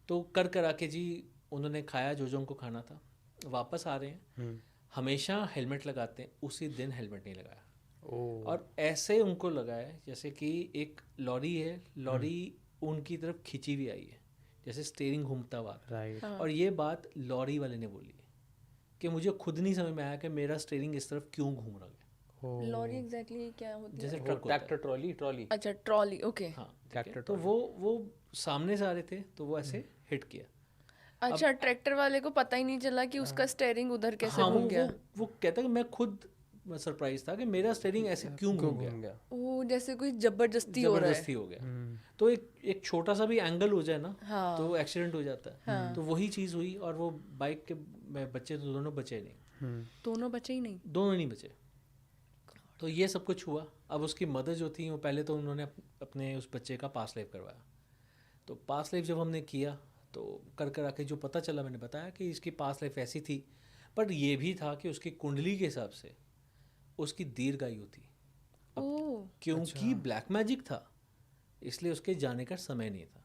तो कर कर आके जी उन्होंने खाया जो जो उनको खाना था, वापस आ रहे हैं, हमेशा हेलमेट लगाते हैं, उसी दिन हेलमेट नहीं लगाया। और ऐसे उनको लगा है जैसे कि एक लॉरी है, लॉरी उनकी तरफ खिंची हुई आई है, जैसे स्टीयरिंग घूमता हुआ। राइट। और ये बात लॉरी वाले ने बोली है कि मुझे खुद नहीं समझ में आया कि मेरा स्टीयरिंग इस तरफ क्यों घूम रहा है। लॉरी एग्जैक्टली क्या होती है? जैसे ट्रक होता है। Tractor trolley. अच्छा, ट्रॉली, ओके। हाँ, ट्रैक्टर। तो वो सामने से आ रहे थे, तो वो ऐसे हिट किया। अच्छा, ट्रैक्टर वाले को पता ही नहीं चला कि उसका स्टेयरिंग उधर कैसे हाँ, घूम गया। वो कहता है कि मैं खुद सरप्राइज था कि मेरा स्टीयरिंग ऐसे क्यों घूम गया। ओ, जैसे कोई जबरदस्ती हो रहा है। जबरदस्ती हो गया। तो एक छोटा सा भी एंगल हो जाए ना, तो एक्सीडेंट हो जाता है। तो वही चीज़ हुई, और वो बाइक के बच्चे तो दोनों बचे नहीं, दोनों बचे ही नहीं, दोनों नहीं बचे। तो ये सब कुछ हुआ। अब उसकी मदर जो थी, वो पहले तो उन्होंने अपने उस बच्चे का पास लाइफ करवाया। तो पास लाइफ जब हमने किया तो कर आके जो पता चला, मैंने बताया कि इसकी पास लाइफ ऐसी थी, पर ये भी था कि उसकी कुंडली के हिसाब से उसकी दीर्घायु थी। क्योंकि ब्लैक मैजिक था, इसलिए उसके जाने का समय नहीं था।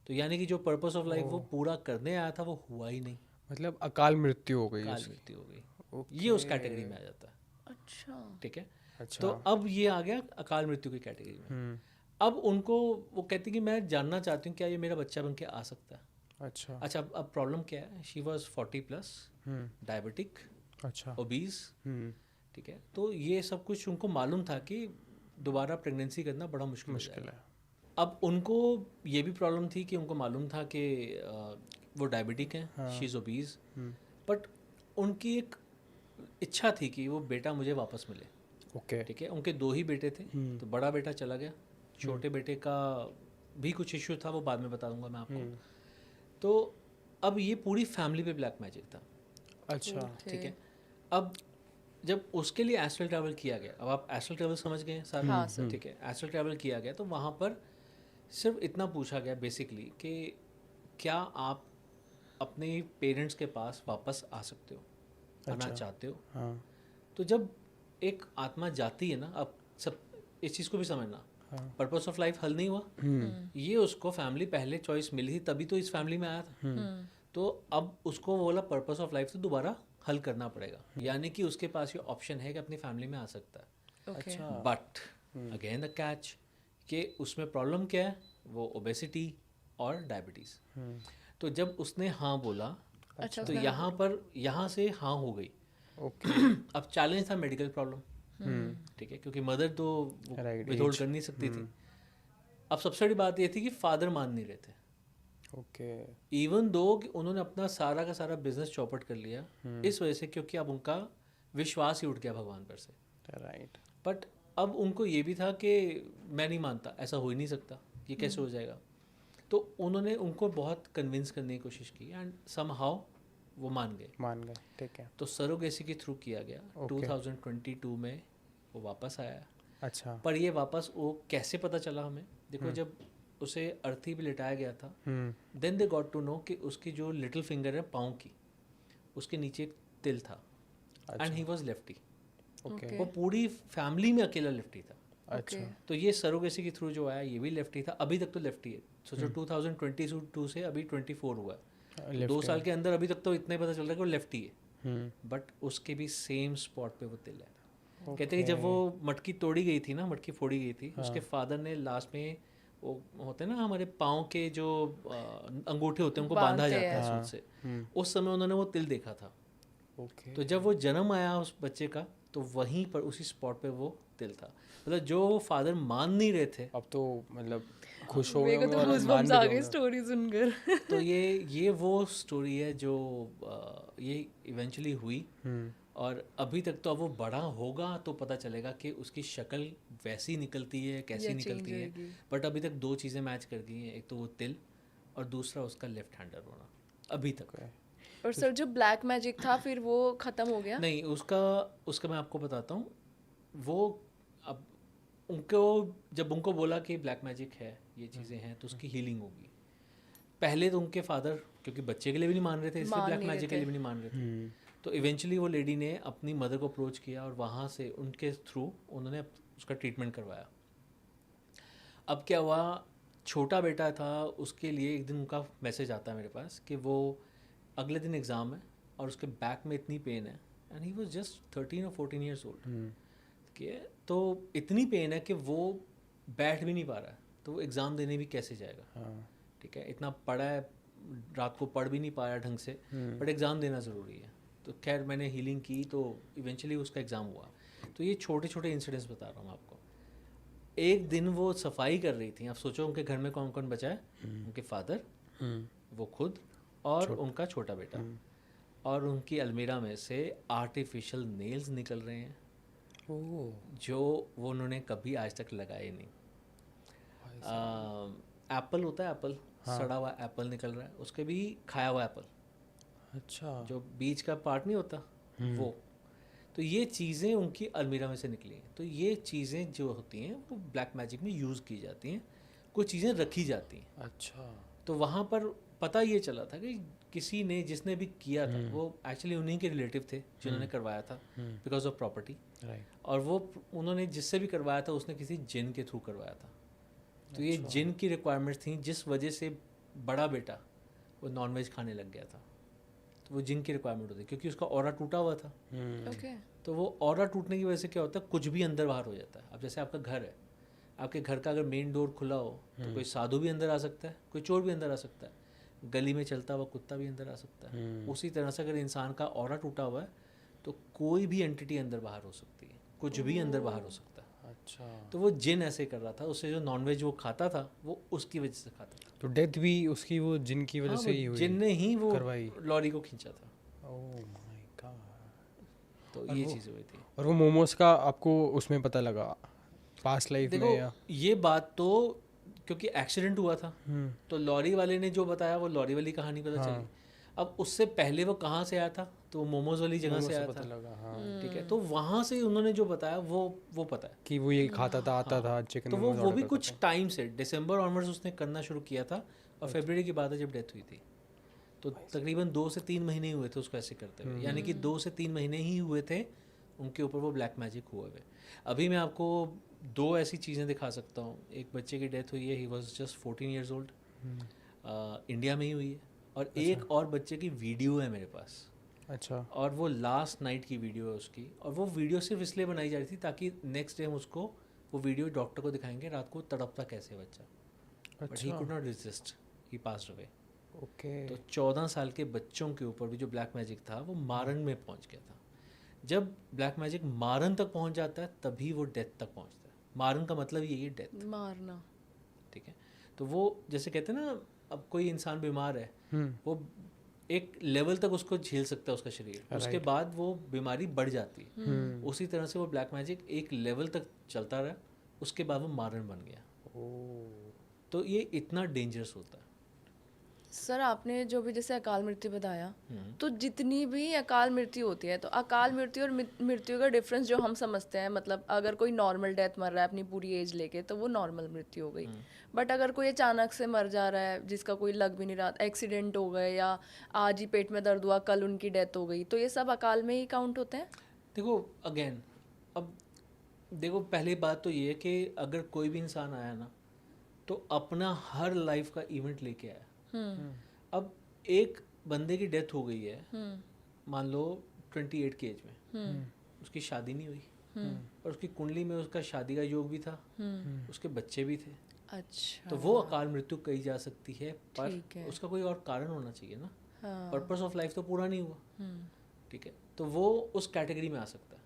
तो यानी कि जो पर्पस ऑफ लाइफ वो पूरा करने आया था वो हुआ ही नहीं, मतलब अकाल मृत्यु हो गई। अकाल मृत्यु हो गई। ये उस कैटेगरी में आ जाता है। अच्छा, ठीक है। अच्छा। तो अब ये आ गया अकाल मृत्यु की कैटेगरी में। अब उनको वो कहती कि मैं जानना चाहती हूँ क्या ये मेरा बच्चा बन के आ सकता है। अच्छा, अब प्रॉब्लम क्या है, शी वॉज 40+, डायबिटिक, अच्छा, ओबीज, ठीक है। तो ये सब कुछ उनको मालूम था कि दोबारा प्रेगनेंसी करना बड़ा मुश्किल है। अब उनको ये भी प्रॉब्लम थी कि उनको मालूम था कि वो डायबिटिक हैं, शी इज़ ओबीज, बट उनकी एक इच्छा थी कि वो बेटा मुझे वापस मिले। ओके। ठीक है। उनके 2 ही बेटे थे, तो बड़ा बेटा चला गया, छोटे बेटे का भी कुछ इश्यू था, वो बाद में बता दूंगा मैं आपको। तो अब ये पूरी फैमिली पे ब्लैक मैजिक था। अच्छा, ठीक है। अब जब उसके लिए एस्ट्रल ट्रैवल किया गया, अब आप एस्ट्रल ट्रैवल समझ गए सारे? हाँ सर। ठीक है। एस्ट्रल ट्रैवल किया गया तो वहाँ पर सिर्फ इतना पूछा गया बेसिकली कि क्या आप अपने पेरेंट्स के पास वापस आ सकते हो, आना चाहते हो? हाँ। तो जब एक आत्मा जाती है ना, अब सब इस चीज़ को भी समझना, पर्पस ऑफ लाइफ हल नहीं हुआ, ये उसको फैमिली पहले चॉइस मिली थी, तभी तो इस फैमिली में आया था। तो अब उसको वो बोला पर्पस ऑफ लाइफ तो दोबारा हल करना पड़ेगा, यानी कि उसके पास ये ऑप्शन है कि अपनी फैमिली में आ सकता है। अच्छा। बट अगेन द कैच कि उसमें प्रॉब्लम क्या है, वो ओबेसिटी और डायबिटीज़। तो जब उसने हाँ बोला, अच्छा, तो यहाँ से हाँ हो गई। ओके। अब चैलेंज था मेडिकल प्रॉब्लम, ठीक है, क्योंकि मदर तो Right, विथहोल्ड age. कर नहीं सकती थी। अब सबसे बड़ी बात ये थी कि फादर मान नहीं रहे थे, ओके। इवन दो कि उन्होंने अपना सारा का सारा बिजनेस चौपट कर लिया इस वजह से, क्योंकि अब उनका विश्वास ही उठ गया भगवान पर से। राइट। बट अब उनको ये भी था कि मैं नहीं मानता, ऐसा हो ही नहीं सकता, ये कैसे हो जाएगा। तो उन्होंने उनको बहुत कन्विंस करने की कोशिश की एंड समहाउ वो मान गए। ठीक है। तो सरोगेसी के थ्रू किया गया। Okay. 2022 में वो वापस आया। अच्छा। पर ये वापस वो कैसे पता चला हमें, देखो जब उसे अर्थी पे लिटाया गया था, then they got to know कि उसकी जो लिटिल फिंगर है पाँव की, उसके नीचे एक तिल था and he was lefty. Okay. वो पूरी फैमिली में अकेला लेफ्टी था। अच्छा। तो ये सरोगेसी के थ्रू जो आया ये भी लेफ्टी था, अभी तक तो लेफ्टी है। सोचो 2022 से अभी 24 हुआ है, 2 साल के अंदर अभी तक तो इतना ही पता चल रहा है कि वो लेफ्टी है। बट उसके भी सेम स्पॉट पे वो तिल है। कहते हैं कि जब वो मटकी तोड़ी गई थी ना, मटकी फोड़ी गई थी, उसके फादर ने लास्ट में, वो होते हैं ना हमारे पाँव के जो अंगूठे होते हैं उनको बांधा जाता है सूत से, उस समय उन्होंने वो तिल देखा था। ओके। तो जब वो जन्म आया उस बच्चे का, तो वहीं पर उसी स्पॉट पे वो तिल था। मतलब जो फादर मान नहीं रहे थे, अब तो मतलब खुश हो गए मेरे को होंगे तो और मान गूज़बम्प्स भी आ गए गए होंगे। स्टोरी सुनकर। तो ये वो स्टोरी है जो ये इवेंचुअली हुई। और अभी तक तो अब वो बड़ा होगा तो पता चलेगा कि उसकी शक्ल वैसी निकलती है कैसी निकलती है। बट अभी तक 2 चीज़ें मैच कर गई हैं, एक तो वो तिल और दूसरा उसका लेफ्ट हैंडर होना अभी तक। और सर जो ब्लैक मैजिक था फिर वो ख़त्म हो गया? नहीं, उसका मैं आपको बताता हूँ। वो अब उनको जब उनको बोला कि ब्लैक मैजिक है, ये चीज़ें हैं, तो उसकी हीलिंग होगी। पहले तो उनके फादर क्योंकि बच्चे के लिए भी नहीं मान रहे थे, इसलिए ब्लैक मैजिक के लिए भी नहीं मान रहे थे। तो इवेंचुअली वो लेडी ने अपनी मदर को अप्रोच किया और वहाँ से उनके थ्रू उन्होंने उसका ट्रीटमेंट करवाया। अब क्या हुआ, छोटा बेटा था, उसके लिए एक दिन उनका मैसेज आता है मेरे पास कि वो अगले दिन एग्ज़ाम है और उसके बैक में इतनी पेन है एंड ही वाज जस्ट 13 और 14 ईयर्स ओल्ड। तो इतनी पेन है कि वो बैठ भी नहीं पा रहा है, तो वो एग्ज़ाम देने भी कैसे जाएगा। ठीक है, इतना पढ़ा है, रात को पढ़ भी नहीं पाया ढंग से, बट एग्ज़ाम देना ज़रूरी है। तो खैर मैंने हीलिंग की तो इवेंचुअली उसका एग्ज़ाम हुआ। तो ये छोटे छोटे इंसिडेंट्स बता रहा हूँ आपको। एक दिन वो सफाई कर रही थी, आप सोचो उनके घर में कौन कौन बचा है, उनके फादर, वो खुद और उनका छोटा बेटा, और उनकी अलमीरा में से आर्टिफिशियल नेल्स निकल रहे हैं जो वो उन्होंने कभी आज तक लगाए नहीं। एप्पल होता है, एप्पल, सड़ा हुआ एप्पल निकल रहा है, उसके भी खाया हुआ एप्पल, अच्छा, जो बीच का पार्ट नहीं होता वो। तो ये चीज़ें उनकी अलमीरा में से निकली हैं। तो ये चीज़ें जो होती हैं वो ब्लैक मैजिक में यूज़ की जाती हैं, कुछ चीज़ें रखी जाती हैं। अच्छा। तो वहाँ पर पता ये चला था कि किसी ने, जिसने भी किया था, वो एक्चुअली उन्हीं के रिलेटिव थे जिन्होंने करवाया था बिकॉज ऑफ प्रॉपर्टी। और वो उन्होंने जिससे भी करवाया था उसने किसी जिन के थ्रू करवाया था। तो ये जिन की रिक्वायरमेंट्स थी, जिस वजह से बड़ा बेटा वो नॉनवेज खाने लग गया था। तो वो जिन की रिक्वायरमेंट होती है क्योंकि उसका ऑरा टूटा हुआ था। तो वो ऑरा टूटने की वजह से क्या होता है, कुछ भी अंदर बाहर हो जाता है। अब जैसे आपका घर है, आपके घर का अगर मेन डोर खुला हो तो कोई साधु भी अंदर आ सकता है, कोई चोर भी अंदर आ सकता है, गली में चलता हुआ कुत्ता भी अंदर आ सकता है। उसी तरह से अगर इंसान का ऑरा टूटा हुआ है तो कोई भी एंटिटी अंदर बाहर हो सकती है, कुछ भी अंदर बाहर हो सकता है। अच्छा। तो वो जिन ऐसे कर रहा था, उससे जो नॉनवेज वो खाता था वो उसकी वजह से खाता था। तो डेथ भी उसकी वो जिन की वजह से ही हुई, जिन ने ही वो करवाई, लॉरी को खींचा था। Oh my God. तो ये चीज़ हुई थी। और वो मोमोज का आपको उसमें पता लगा पास्ट लाइफ में या? ये बात तो क्योंकि एक्सीडेंट हुआ था तो लॉरी वाले ने जो बताया वो लॉरी वाली कहानी पता चली। अब उससे पहले वो कहाँ से आया था, तो वो मोमोज वाली जगह से आया था। ठीक है, तो वहाँ से उन्होंने जो बताया वो पता है कि वो ये खाता था, आता था चिकन। तो वो भी कुछ टाइम से दिसंबर ऑनवर्ड्स उसने करना शुरू किया था और फरवरी की बात है जब डेथ हुई थी। तो तकरीबन 2 से 3 महीने ही हुए थे उसको ऐसे करते हुए, यानी कि 2 से 3 महीने ही हुए थे उनके ऊपर वो ब्लैक मैजिक हुए हुए। अभी मैं आपको 2 ऐसी चीज़ें दिखा सकता हूँ। एक बच्चे की डेथ हुई है, he was just 14 years old, India में ही हुई है। और एक और बच्चे की वीडियो है मेरे पास। अच्छा। और वो लास्ट नाइट की वीडियो है उसकी, और वो वीडियो सिर्फ इसलिए बनाई जा रही थी ताकि नेक्स्ट डे हम उसको वो वीडियो डॉक्टर को दिखाएंगे रात को तड़पता कैसे बच्चा। But he could not resist, he passed away. Okay. तो 14 साल के बच्चों के ऊपर भी जो ब्लैक मैजिक था वो मारंग में पहुंच गया था। जब ब्लैक मैजिक मारन तक पहुंच जाता है तभी वो डेथ तक पहुंचता है। मारन का मतलब यही है डेथ, मारना। ठीक है। तो वो जैसे कहते हैं ना, अब कोई इंसान बीमार है, वो एक लेवल तक उसको झेल सकता है उसका शरीर, उसके बाद वो बीमारी बढ़ जाती है। उसी तरह से वो ब्लैक मैजिक एक लेवल तक चलता रहा, उसके बाद वो मारन बन गया। तो ये इतना डेंजरस होता है। सर आपने जो भी जैसे अकाल मृत्यु बताया, तो जितनी भी अकाल मृत्यु होती है, तो अकाल मृत्यु और मृत्यु का डिफरेंस जो हम समझते हैं, मतलब अगर कोई नॉर्मल डेथ मर रहा है अपनी पूरी एज लेके तो वो नॉर्मल मृत्यु हो गई। बट अगर कोई अचानक से मर जा रहा है जिसका कोई लग भी नहीं रहा, एक्सीडेंट हो गए या आज ही पेट में दर्द हुआ कल उनकी डेथ हो गई, तो ये सब अकाल में ही काउंट होते हैं? देखो अगेन, अब देखो पहली बात तो ये है कि अगर कोई भी इंसान आया ना तो अपना हर लाइफ का इवेंट लेके आया। अब एक बंदे की डेथ हो गई है, मान लो 28 की एज में, उसकी शादी नहीं हुई और उसकी कुंडली में उसका शादी का योग भी था, उसके बच्चे भी थे। अच्छा, तो वो अकाल मृत्यु कही जा सकती है, पर उसका कोई और कारण होना चाहिए ना। पर्पस ऑफ लाइफ तो पूरा नहीं हुआ, ठीक है, तो वो उस कैटेगरी में आ सकता है।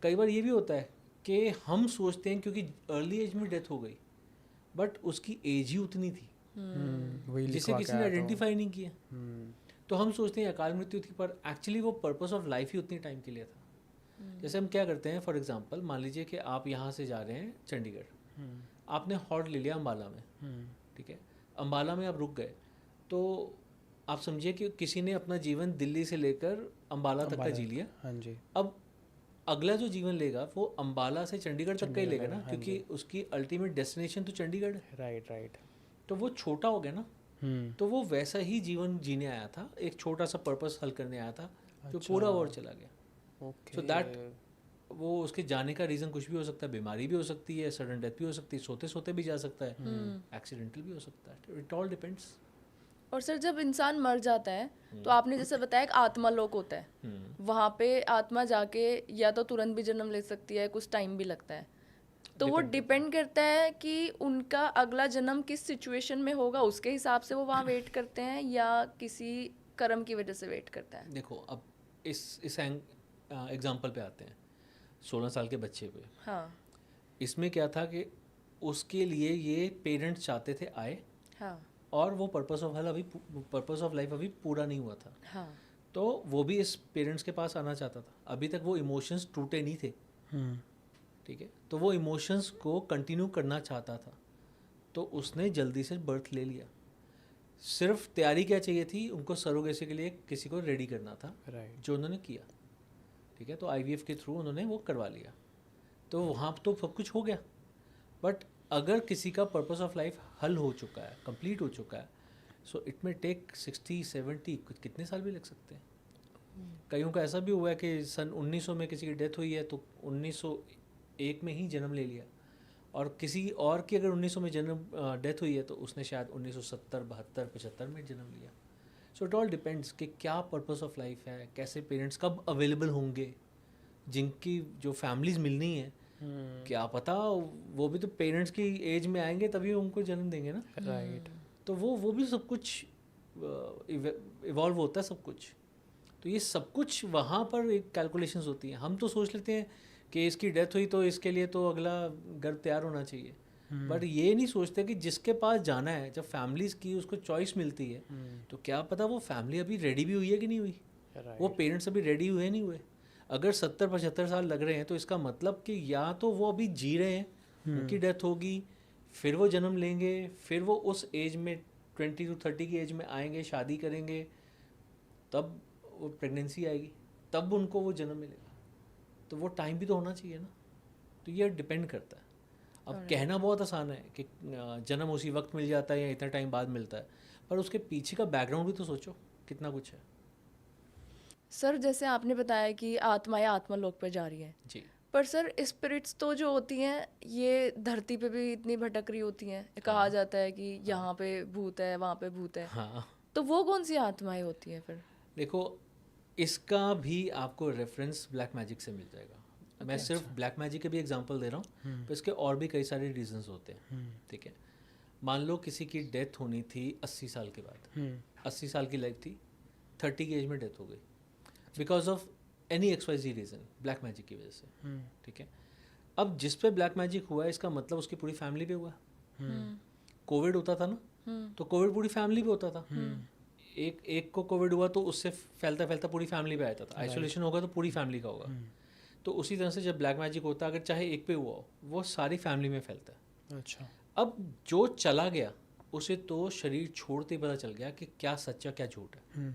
कई बार ये भी होता है कि हम सोचते हैं क्योंकि अर्ली एज में डेथ हो गई, बट उसकी एज ही उतनी थी जिसे किसी ने आइडेंटिफाई नहीं किया, तो हम सोचते हैं अकाल मृत्यु थी, पर एक्चुअली वो पर्पस ऑफ लाइफ ही उतनी टाइम के लिए था। जैसे हम क्या करते हैं, फॉर एग्जांपल मान लीजिए कि आप यहाँ से जा रहे हैं चंडीगढ़, आपने हॉल्ट ले लिया अम्बाला में, ठीक है, अम्बाला में आप रुक गए, तो आप समझिए कि किसी ने अपना जीवन दिल्ली से लेकर अम्बाला तक का जी लिया। हाँ जी। अब अगला जो जीवन लेगा वो अम्बाला से चंडीगढ़ तक का ही लेगा ना, क्योंकि उसकी अल्टीमेट डेस्टिनेशन तो चंडीगढ़ है। राइट। तो वो छोटा हो गया ना, तो वो वैसा ही जीवन जीने आया था, एक छोटा सा पर्पस हल करने आया था, जो पूरा और चला गया। सो दैट वो उसके जाने का रीज़न कुछ भी हो सकता है, बीमारी भी हो सकती है, सडन डेथ भी हो सकती है, सोते सोते भी जा सकता है, एक्सीडेंटल भी हो सकता है, इट ऑल डिपेंड्स। और सर जब इंसान मर जाता है तो आपने जैसे बताया एक आत्मा लोक होता है, वहाँ पे आत्मा जाके या तो तुरंत भी जन्म ले सकती है, कुछ टाइम भी लगता है, तो वो डिपेंड करता है कि उनका अगला जन्म किस सिचुएशन में होगा, उसके हिसाब से वो वहाँ वेट करते हैं या किसी कर्म की वजह से वेट करता है। देखो अब इस एग्जाम्पल पे आते हैं, 16 साल के बच्चे पे। हाँ। इसमें क्या था कि उसके लिए ये पेरेंट्स चाहते थे आए, हाँ। और वो पर्पस ऑफ लाइफ अभी पूरा नहीं हुआ था। हाँ। तो वो भी इस पेरेंट्स के पास आना चाहता था, अभी तक वो इमोशंस टूटे नहीं थे, ठीक है, तो वो इमोशंस को कंटिन्यू करना चाहता था, तो उसने जल्दी से बर्थ ले लिया। सिर्फ तैयारी क्या चाहिए थी उनको, सरोगेसी के लिए किसी को रेडी करना था, जो उन्होंने किया, ठीक है, तो IVF के थ्रू उन्होंने वो करवा लिया, तो वहाँ तो सब कुछ हो गया। बट अगर किसी का पर्पस ऑफ लाइफ हल हो चुका है, कंप्लीट हो चुका है, सो इट में टेक 60-70 कितने साल भी लग सकते हैं। कईयों का ऐसा भी हुआ है कि सन 1900 में किसी की डेथ हुई है तो 1901 में ही जन्म ले लिया, और किसी और की अगर 1900 में जन्म डेथ हुई है तो उसने शायद 1970, 72, 75 में जन्म लिया। सो इट ऑल डिपेंड्स कि क्या पर्पस ऑफ लाइफ है, कैसे पेरेंट्स कब अवेलेबल होंगे, जिनकी जो फैमिलीज मिलनी है, क्या पता वो भी तो पेरेंट्स की एज में आएंगे तभी उनको जन्म देंगे ना। राइट। तो वो भी सब कुछ इवॉल्व होता है सब कुछ, तो ये सब कुछ वहाँ पर एक कैलकुलेशंस होती हैं। हम तो सोच लेते हैं कि इसकी डेथ हुई तो इसके लिए तो अगला गर्भ तैयार होना चाहिए, बट ये नहीं सोचते कि जिसके पास जाना है, जब फैमिलीज की उसको चॉइस मिलती है, तो क्या पता वो फैमिली अभी रेडी भी हुई है कि नहीं हुई, वो पेरेंट्स अभी रेडी हुए नहीं हुए। अगर 70-75 साल लग रहे हैं तो इसका मतलब कि या तो वो अभी जी रहे हैं, उनकी डेथ होगी, फिर वो जन्म लेंगे, फिर वो उस एज में 20 to 30 की एज में आएंगे, शादी करेंगे, तब वो प्रेगनेंसी आएगी, तब उनको वो जन्म मिलेगा, तो वो टाइम भी तो होना चाहिए ना। तो ये डिपेंड करता है। अब कहना बहुत आसान है कि जन्म उसी वक्त मिल जाता है या इतना टाइम बाद मिलता है, पर उसके पीछे का बैकग्राउंड भी तो सोचो कितना कुछ है। सर जैसे आपने बताया कि आत्माएं आत्मालोक पे जा रही हैं जी, पर सर स्पिरिट्स तो जो होती हैं ये धरती पे भी इतनी भटक रही होती हैं, कहा जाता है कि यहाँ पे भूत है वहाँ पे भूत है, हाँ, तो वो कौन सी आत्माएं होती हैं फिर? देखो इसका भी आपको रेफरेंस ब्लैक मैजिक से मिल जाएगा। मैं सिर्फ ब्लैक मैजिक के भी एग्जांपल दे रहा हूँ, पर इसके और भी कई सारे रीजंस होते हैं, ठीक है। मान लो किसी की डेथ होनी थी 80 साल के बाद, 80 साल की लाइफ थी, 30 की एज में डेथ हो गई, because of any XYZ reason black magic की वजह से, ठीक है। अब जिस पे ब्लैक मैजिक हुआ है इसका मतलब उसकी पूरी फैमिली पे हुआ। कोविड होता था ना, तो कोविड पूरी फैमिली पे होता था। एक को कोविड हुआ तो उससे फैलता फैलता पूरी फैमिली पे आता था। आइसोलेशन होगा तो पूरी फैमिली का होगा। तो उसी तरह से जब ब्लैक मैजिक होता है, अगर चाहे एक पे हुआ हो, वो सारी फैमिली में फैलता है। अच्छा। अब जो चला गया उसे तो शरीर छोड़ते ही पता चल गया कि क्या सच्चा क्या झूठ है।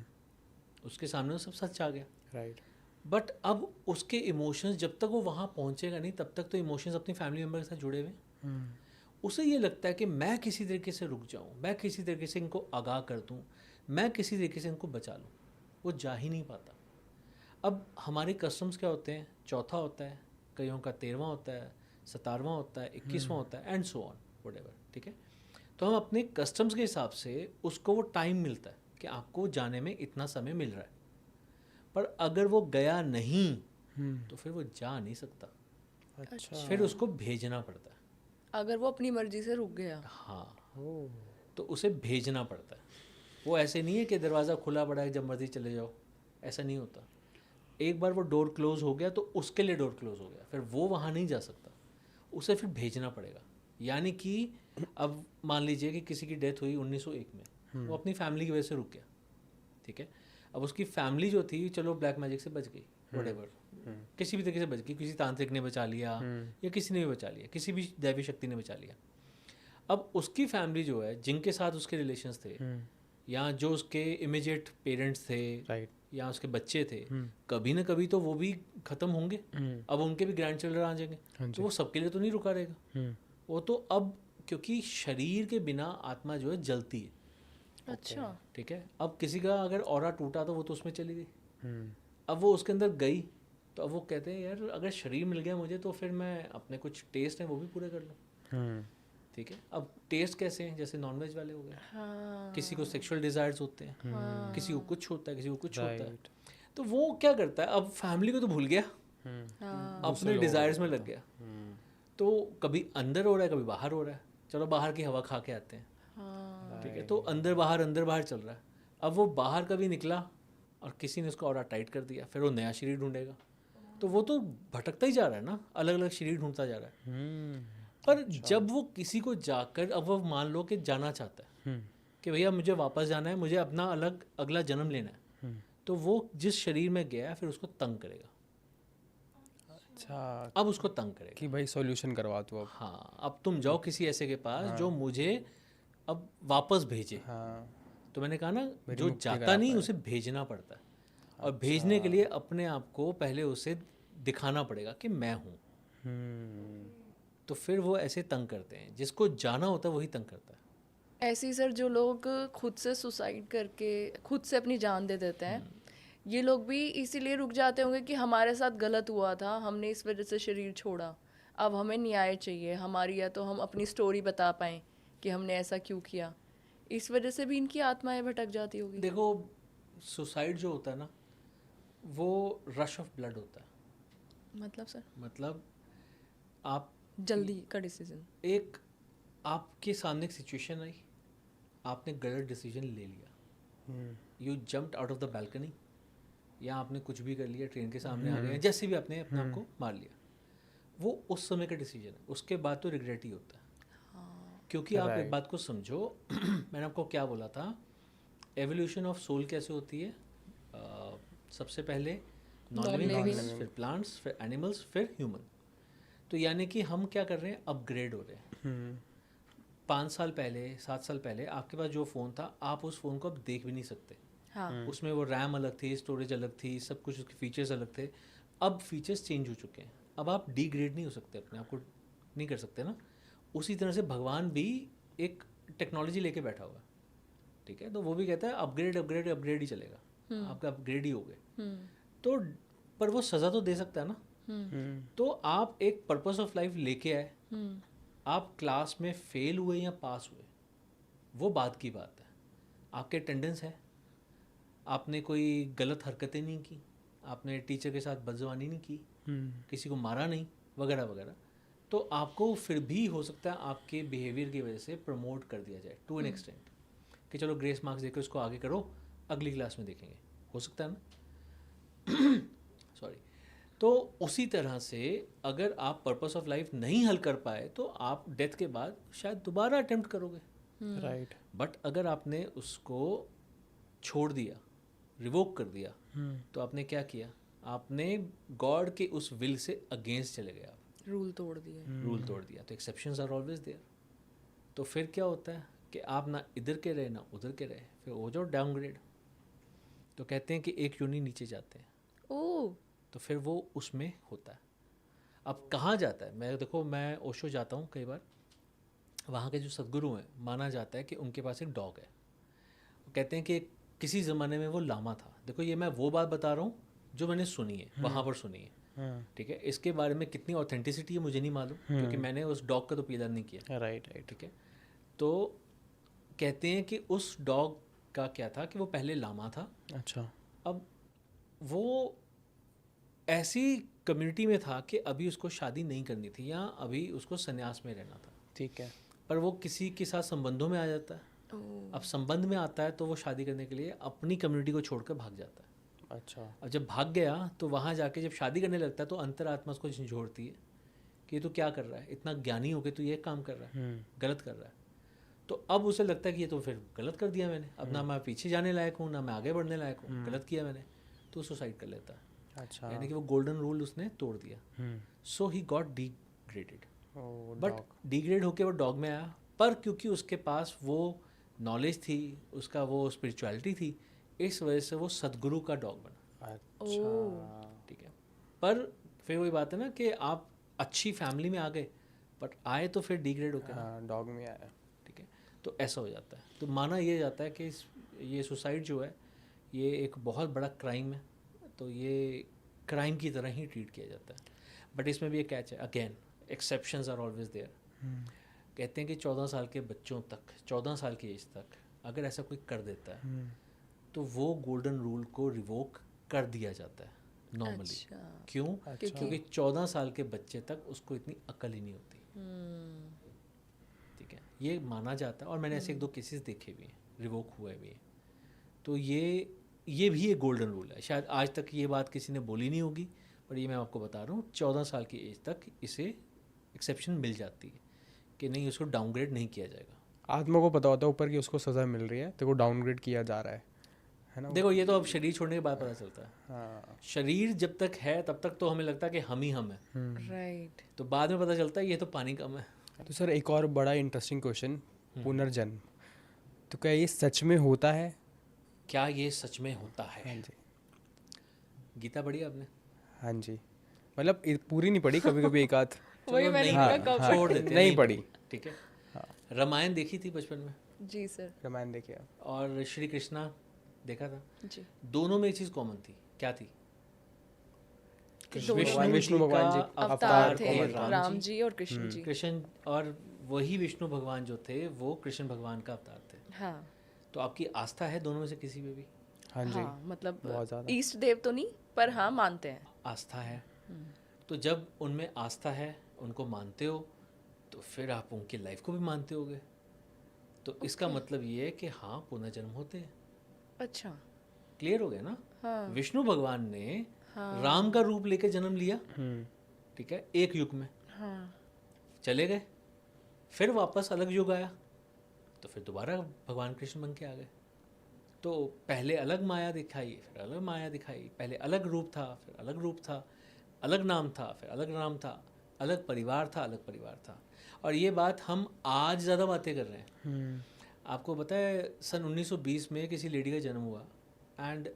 उसके सामने तो सब सच आ गया। राइट। बट अब उसके इमोशंस जब तक वो वहाँ पहुँचेगा नहीं, तब तक तो इमोशंस अपनी फैमिली मेम्बर के साथ जुड़े हुए। उसे ये लगता है कि मैं किसी तरीके से रुक जाऊँ, मैं किसी तरीके से इनको आगाह कर दूँ, मैं किसी तरीके से इनको बचा लूँ। वो जा ही नहीं पाता। अब हमारे कस्टम्स क्या होते हैं, चौथा होता है, कईयों का 13वां होता है, 17वां होता है, 21वां होता है, एंड सो ऑन व्हाटएवर, ठीक है। तो हम अपने कस्टम्स के हिसाब से उसको वो टाइम मिलता है कि आपको जाने में इतना समय मिल रहा है। पर अगर वो गया नहीं तो फिर वो जा नहीं सकता। अच्छा। फिर उसको भेजना पड़ता है। अगर वो अपनी मर्जी से रुक गया, हाँ, तो उसे भेजना पड़ता है। वो ऐसे नहीं है कि दरवाज़ा खुला पड़ा है जब मर्जी चले जाओ, ऐसा नहीं होता। एक बार वो डोर क्लोज हो गया तो उसके लिए डोर क्लोज हो गया, फिर वो वहाँ नहीं जा सकता, उसे फिर भेजना पड़ेगा। यानी कि अब मान लीजिए कि किसी की डेथ हुई 1901 में, वो अपनी फैमिली की वजह से रुक गया, ठीक है। अब उसकी फैमिली जो थी, चलो ब्लैक मैजिक से बच गई, व्हाटएवर, किसी भी तरीके से बच गई, किसी तांत्रिक ने बचा लिया या किसी ने भी बचा लिया, किसी भी दैवी शक्ति ने बचा लिया। अब उसकी फैमिली जो है, जिनके साथ उसके रिलेशंस थे, या जो उसके इमीडिएट पेरेंट्स थे, राइट, या उसके बच्चे थे, कभी ना कभी तो वो भी ख़त्म होंगे। अब उनके भी ग्रैंड चिल्ड्रन आ जाएंगे, तो वो सबके लिए तो नहीं रुका रहेगा। वो तो अब, क्योंकि शरीर के बिना आत्मा जो है जलती है। अच्छा, ठीक है। अब किसी का अगर ऑरा टूटा तो वो तो उसमें चली गई। अब वो उसके अंदर गई तो अब वो कहते हैं यार अगर शरीर मिल गया मुझे तो फिर मैं अपने कुछ टेस्ट हैं वो भी पूरे कर लूँ। ठीक है। अब टेस्ट कैसे हैं, जैसे नॉनवेज वाले हो गए, किसी को सेक्सुअल डिज़ायर्स होते हैं, किसी को कुछ होता है, किसी को कुछ होता है। तो वो क्या करता है, अब फैमिली को तो भूल गया, अपने डिज़ायर्स में लग गया। तो कभी अंदर हो रहा है, कभी बाहर हो रहा है, चलो बाहर की हवा खा के आते हैं। ठीक है। तो अंदर बाहर चल रहा है। अब वो बाहर कभी निकला और किसी ने उसको और टाइट कर दिया, फिर वो नया शरीर ढूंढेगा। तो वो तो भटकता ही जा रहा है ना, अलग अलग शरीर ढूंढता जा रहा है। पर जब वो किसी को जाकर, अब वो मान लो कि जाना चाहता है कि भैया मुझे वापस जाना है, मुझे अपना अलग अगला जन्म लेना है, तो वो जिस शरीर में गया है फिर उसको तंग करेगा। अच्छा, अब उसको तंग करेगा कि भाई सॉल्यूशन करवा तू अब। हाँ, अब तुम जाओ किसी ऐसे के पास जो मुझे अब वापस भेजे। हाँ, तो मैंने कहा ना, मेरी जो मुक्ति जाता करा नहीं पाए। उसे भेजना पड़ता है। और भेजने के लिए अपने आप को पहले उसे दिखाना पड़ेगा कि मैं हूँ। तो फिर वो ऐसे तंग करते हैं, जिसको जाना होता है वही तंग करता है। ऐसे ही सर जो लोग खुद से सुसाइड करके खुद से अपनी जान दे देते हैं, ये लोग भी इसीलिए रुक जाते होंगे कि हमारे साथ गलत हुआ था, हमने इस वजह से शरीर छोड़ा, अब हमें न्याय चाहिए हमारी, या तो हम अपनी स्टोरी बता पाएँ कि हमने ऐसा क्यों किया। इस वजह से भी इनकी आत्माएं भटक जाती होगी। देखो, सुसाइड जो होता है ना, वो रश ऑफ ब्लड होता है। मतलब सर, मतलब आप जल्दी का डिसीजन, एक आपके सामने एक सिचुएशन आई, आपने गलत डिसीजन ले लिया, you jumped out of the balcony, या आपने कुछ भी कर लिया, ट्रेन के सामने आ गए, जैसे भी आपने अपने आप को मार लिया, वो उस समय का डिसीजन है। उसके बाद तो रिग्रेट ही होता है। क्योंकि आप एक बात को समझो, मैंने आपको क्या बोला था, एवोल्यूशन ऑफ सोल कैसे होती है। सबसे पहले नॉन लिविंग, फिर प्लांट्स, फिर एनिमल्स, फिर ह्यूमन। तो यानी कि हम क्या कर रहे हैं, अपग्रेड हो रहे हैं। 5 साल पहले, 7 साल पहले आपके पास जो फ़ोन था, आप उस फ़ोन को अब देख भी नहीं सकते। उसमें वो रैम अलग थी, स्टोरेज अलग थी, सब कुछ उसके फीचर्स अलग थे। अब फीचर्स चेंज हो चुके हैं, अब आप डिग्रेड नहीं हो सकते, अपने आप को नहीं कर सकते ना। उसी तरह से भगवान भी एक टेक्नोलॉजी लेके बैठा हुआ है, ठीक है। तो वो भी कहता है अपग्रेड अपग्रेड अपग्रेड ही चलेगा, आपका अपग्रेड ही हो गए। तो पर वो सज़ा तो दे सकता है ना। तो आप एक पर्पस ऑफ लाइफ लेके आए, आप क्लास में फेल हुए या पास हुए, वो बात की बात है। आपके अटेंडेंस है, आपने कोई गलत हरकतें नहीं की, आपने टीचर के साथ बदजुबानी नहीं की, किसी को मारा नहीं, वगैरह वगैरह, तो आपको फिर भी हो सकता है आपके बिहेवियर की वजह से प्रमोट कर दिया जाए टू एन एक्सटेंट, कि चलो ग्रेस मार्क्स देकर उसको आगे करो, अगली क्लास में देखेंगे, हो सकता है ना। सॉरी। तो उसी तरह से अगर आप पर्पस ऑफ लाइफ नहीं हल कर पाए तो आप डेथ के बाद शायद दोबारा अटेम्प्ट करोगे, राइट। बट अगर आपने उसको छोड़ दिया, रिवोक कर दिया, तो आपने क्या किया? आपने गॉड के उस विल से अगेंस्ट चले गए, आप रूल तोड़ दिए। रूल तोड़ दिया। तो एक्सेप्शंस आर ऑलवेज देयर। तो फिर क्या होता है कि आप ना इधर के रहे ना उधर के रहे, फिर हो जाओ डाउनग्रेड। तो कहते हैं कि एक यूनी नीचे जाते हैं, ओह, तो फिर वो उसमें होता है। अब कहाँ जाता है? मैं ओशो जाता हूँ कई बार, वहाँ के जो सदगुरु हैं, माना जाता है कि उनके पास एक डॉग है। वो कहते हैं कि किसी ज़माने में वो लामा था। देखो ये मैं वो बात बता रहा हूँ जो मैंने सुनी है, वहाँ पर सुनी है, ठीक है। इसके बारे में कितनी ऑथेंटिसिटी है मुझे नहीं मालूम, क्योंकि मैंने उस डॉग का तो पीला नहीं किया। Right right. ठीक है। तो कहते हैं कि उस डॉग का क्या था कि वो पहले लामा था। अच्छा। अब वो ऐसी कम्युनिटी में था कि अभी उसको शादी नहीं करनी थी या अभी उसको संन्यास में रहना था, ठीक है। पर वो किसी के साथ संबंधों में आ जाता है। अब संबंध में आता है तो वो शादी करने के लिए अपनी कम्युनिटी को छोड़कर भाग जाता है। अच्छा। अब जब भाग गया तो वहाँ जाके जब शादी करने लगता है तो अंतरात्मा उसको झंझोड़ती है कि ये तो क्या कर रहा है, इतना ज्ञानी होकर तो ये काम कर रहा है, गलत कर रहा है। तो अब उसे लगता है कि ये तो फिर गलत कर दिया मैंने, अब ना मैं पीछे जाने लायक हूँ ना मैं आगे बढ़ने लायक हूँ, गलत किया मैंने, तो सुसाइड कर लेता है। अच्छा। यानी कि वो गोल्डन रूल उसने तोड़ दिया। So he got degraded. But degrade होके वो डॉग में आया, पर क्योंकि उसके पास वो नॉलेज थी, उसका वो स्पिरिचुअलिटी थी, इस वजह से वो सदगुरु का डॉग बना। अच्छा। ठीक है। पर फिर वही बात है ना कि आप अच्छी फैमिली में आ गए, बट आए तो फिर डिग्रेड होकर ना, डॉग में आया। ठीक है। तो ऐसा हो जाता है। तो माना ये जाता है कि ये सुसाइड जो है ये एक बहुत बड़ा क्राइम है, तो ये क्राइम की तरह ही ट्रीट किया जाता है। बट इसमें भी एक कैच है, again exceptions are always there. कहते हैं कि 14 साल के बच्चों तक, 14 साल की एज तक अगर ऐसा कोई कर देता है तो वो गोल्डन रूल को रिवोक कर दिया जाता है नॉर्मली। क्यों? क्योंकि 14 साल के बच्चे तक उसको इतनी अकल ही नहीं होती। ठीक है, ये माना जाता है और मैंने ऐसे एक दो केसेस देखे भी हैं, रिवोक हुए भी हैं। तो ये भी एक गोल्डन रूल है। शायद आज तक ये बात किसी ने बोली नहीं होगी, पर ये मैं आपको बता रहा हूँ, 14 साल की एज तक इसे एक्सेप्शन मिल जाती है कि नहीं, उसको डाउनग्रेड नहीं किया जाएगा। आत्मा को पता होता है ऊपर की उसको सज़ा मिल रही है, तो वो डाउनग्रेड किया जा रहा है ना। देखो ये तो अब शरीर छोड़ने के बाद पता चलता है। हाँ। शरीर जब तक है तब तक तो हमें लगता है कि हम ही हम हैं, राइट। तो बाद में पता चलता है ये तो पानी कम है। तो सर एक और बड़ा इंटरेस्टिंग क्वेश्चन, पुनर्जन्म, तो क्या ये सच में होता है? क्या ये सच में होता है? हाँ जी। गीता पढ़ी आपने? हाँ जी, मतलब पूरी नहीं पढ़ी, कभी कभी एक आध। वही चलो मैंने नहीं कहा पढ़ी, कब छोड़ देते हैं, नहीं पढ़ी। ठीक है। रामायण देखी थी बचपन में? जी सर। रामायण देखिए। और श्री कृष्णा देखा था? जी। दोनों में एक चीज़ कॉमन थी, क्या थी? विष्णु भगवान जी अवतार थे, राम राम जी और कृष्ण जी। कृष्ण, और वही विष्णु भगवान जो थे वो कृष्ण भगवान का अवतार थे। हाँ तो आपकी आस्था है दोनों में से किसी में भी? हाँ जी, हाँ, मतलब बहुत ज़्यादा। ईष्ट देव तो नहीं, पर हाँ मानते हैं। आस्था है। तो जब उनमें आस्था है, उनको मानते हो, तो फिर आप उनकी लाइफ को भी मानते होगे। तो इसका मतलब ये है कि हाँ, पुनर्जन्म होते हैं। अच्छा। क्लियर हो गया ना? हाँ। विष्णु भगवान ने राम का रूप लेके जन्म लिया, ठीक है, एक युग में, हाँ। चले गए, फिर वापस अलग युग आया, तो फिर दोबारा भगवान कृष्ण बन के आ गए। तो पहले अलग माया दिखाई, फिर अलग माया दिखाई, पहले अलग रूप था, फिर अलग रूप था, अलग नाम था, फिर अलग नाम था, अलग परिवार था, अलग परिवार था। और ये बात हम आज ज़्यादा बातें कर रहे हैं। आपको पता है सन 1920 में किसी लेडी का जन्म हुआ, एंड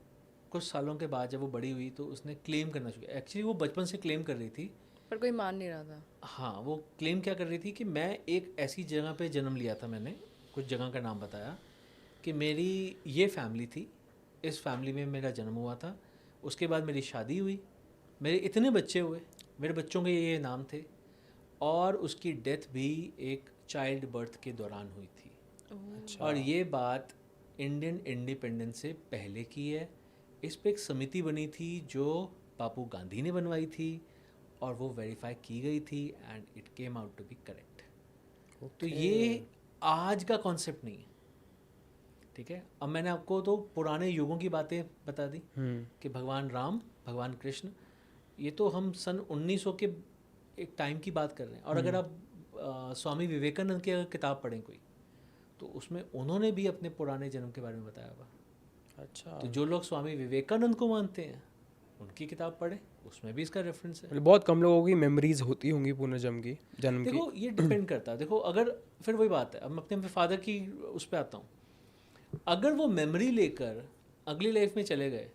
कुछ सालों के बाद जब वो बड़ी हुई तो उसने क्लेम करना शुरू किया। एक्चुअली वो बचपन से क्लेम कर रही थी, पर कोई मान नहीं रहा था। हाँ, वो क्लेम क्या कर रही थी कि मैं एक ऐसी जगह पे जन्म लिया था, मैंने कुछ जगह का नाम बताया कि मेरी ये फैमिली थी, इस फैमिली में मेरा जन्म हुआ था, उसके बाद मेरी शादी हुई, मेरे इतने बच्चे हुए, मेरे बच्चों के ये नाम थे, और उसकी डेथ भी एक चाइल्ड बर्थ के दौरान हुई थी। और ये बात इंडियन इंडिपेंडेंस से पहले की है। इस पे एक समिति बनी थी जो बापू गांधी ने बनवाई थी, और वो वेरीफाई की गई थी, and it came out to be correct. तो ये आज का कॉन्सेप्ट नहीं है, ठीक है। अब मैंने आपको तो पुराने युगों की बातें बता दी कि भगवान राम, भगवान कृष्ण ये तो हम सन 1900 के एक टाइम की बात कर रहे हैं। और अगर आप स्वामी विवेकानंद की अगर किताब पढ़ें कोई, तो उसमें उन्होंने भी अपने पुराने जन्म के बारे में बताया हुआ। अच्छा, तो जो लोग स्वामी विवेकानंद को मानते हैं उनकी किताब पढ़ें, उसमें भी इसका रेफरेंस है। मतलब बहुत कम लोगों की मेमोरीज होती होंगी पुनर्जन्म की, जन्म की। देखो ये डिपेंड करता है। देखो अगर फिर वही बात है, अब मैं अपने फादर की उस पर आता हूँ, अगर वो मेमोरी लेकर अगली लाइफ में चले गए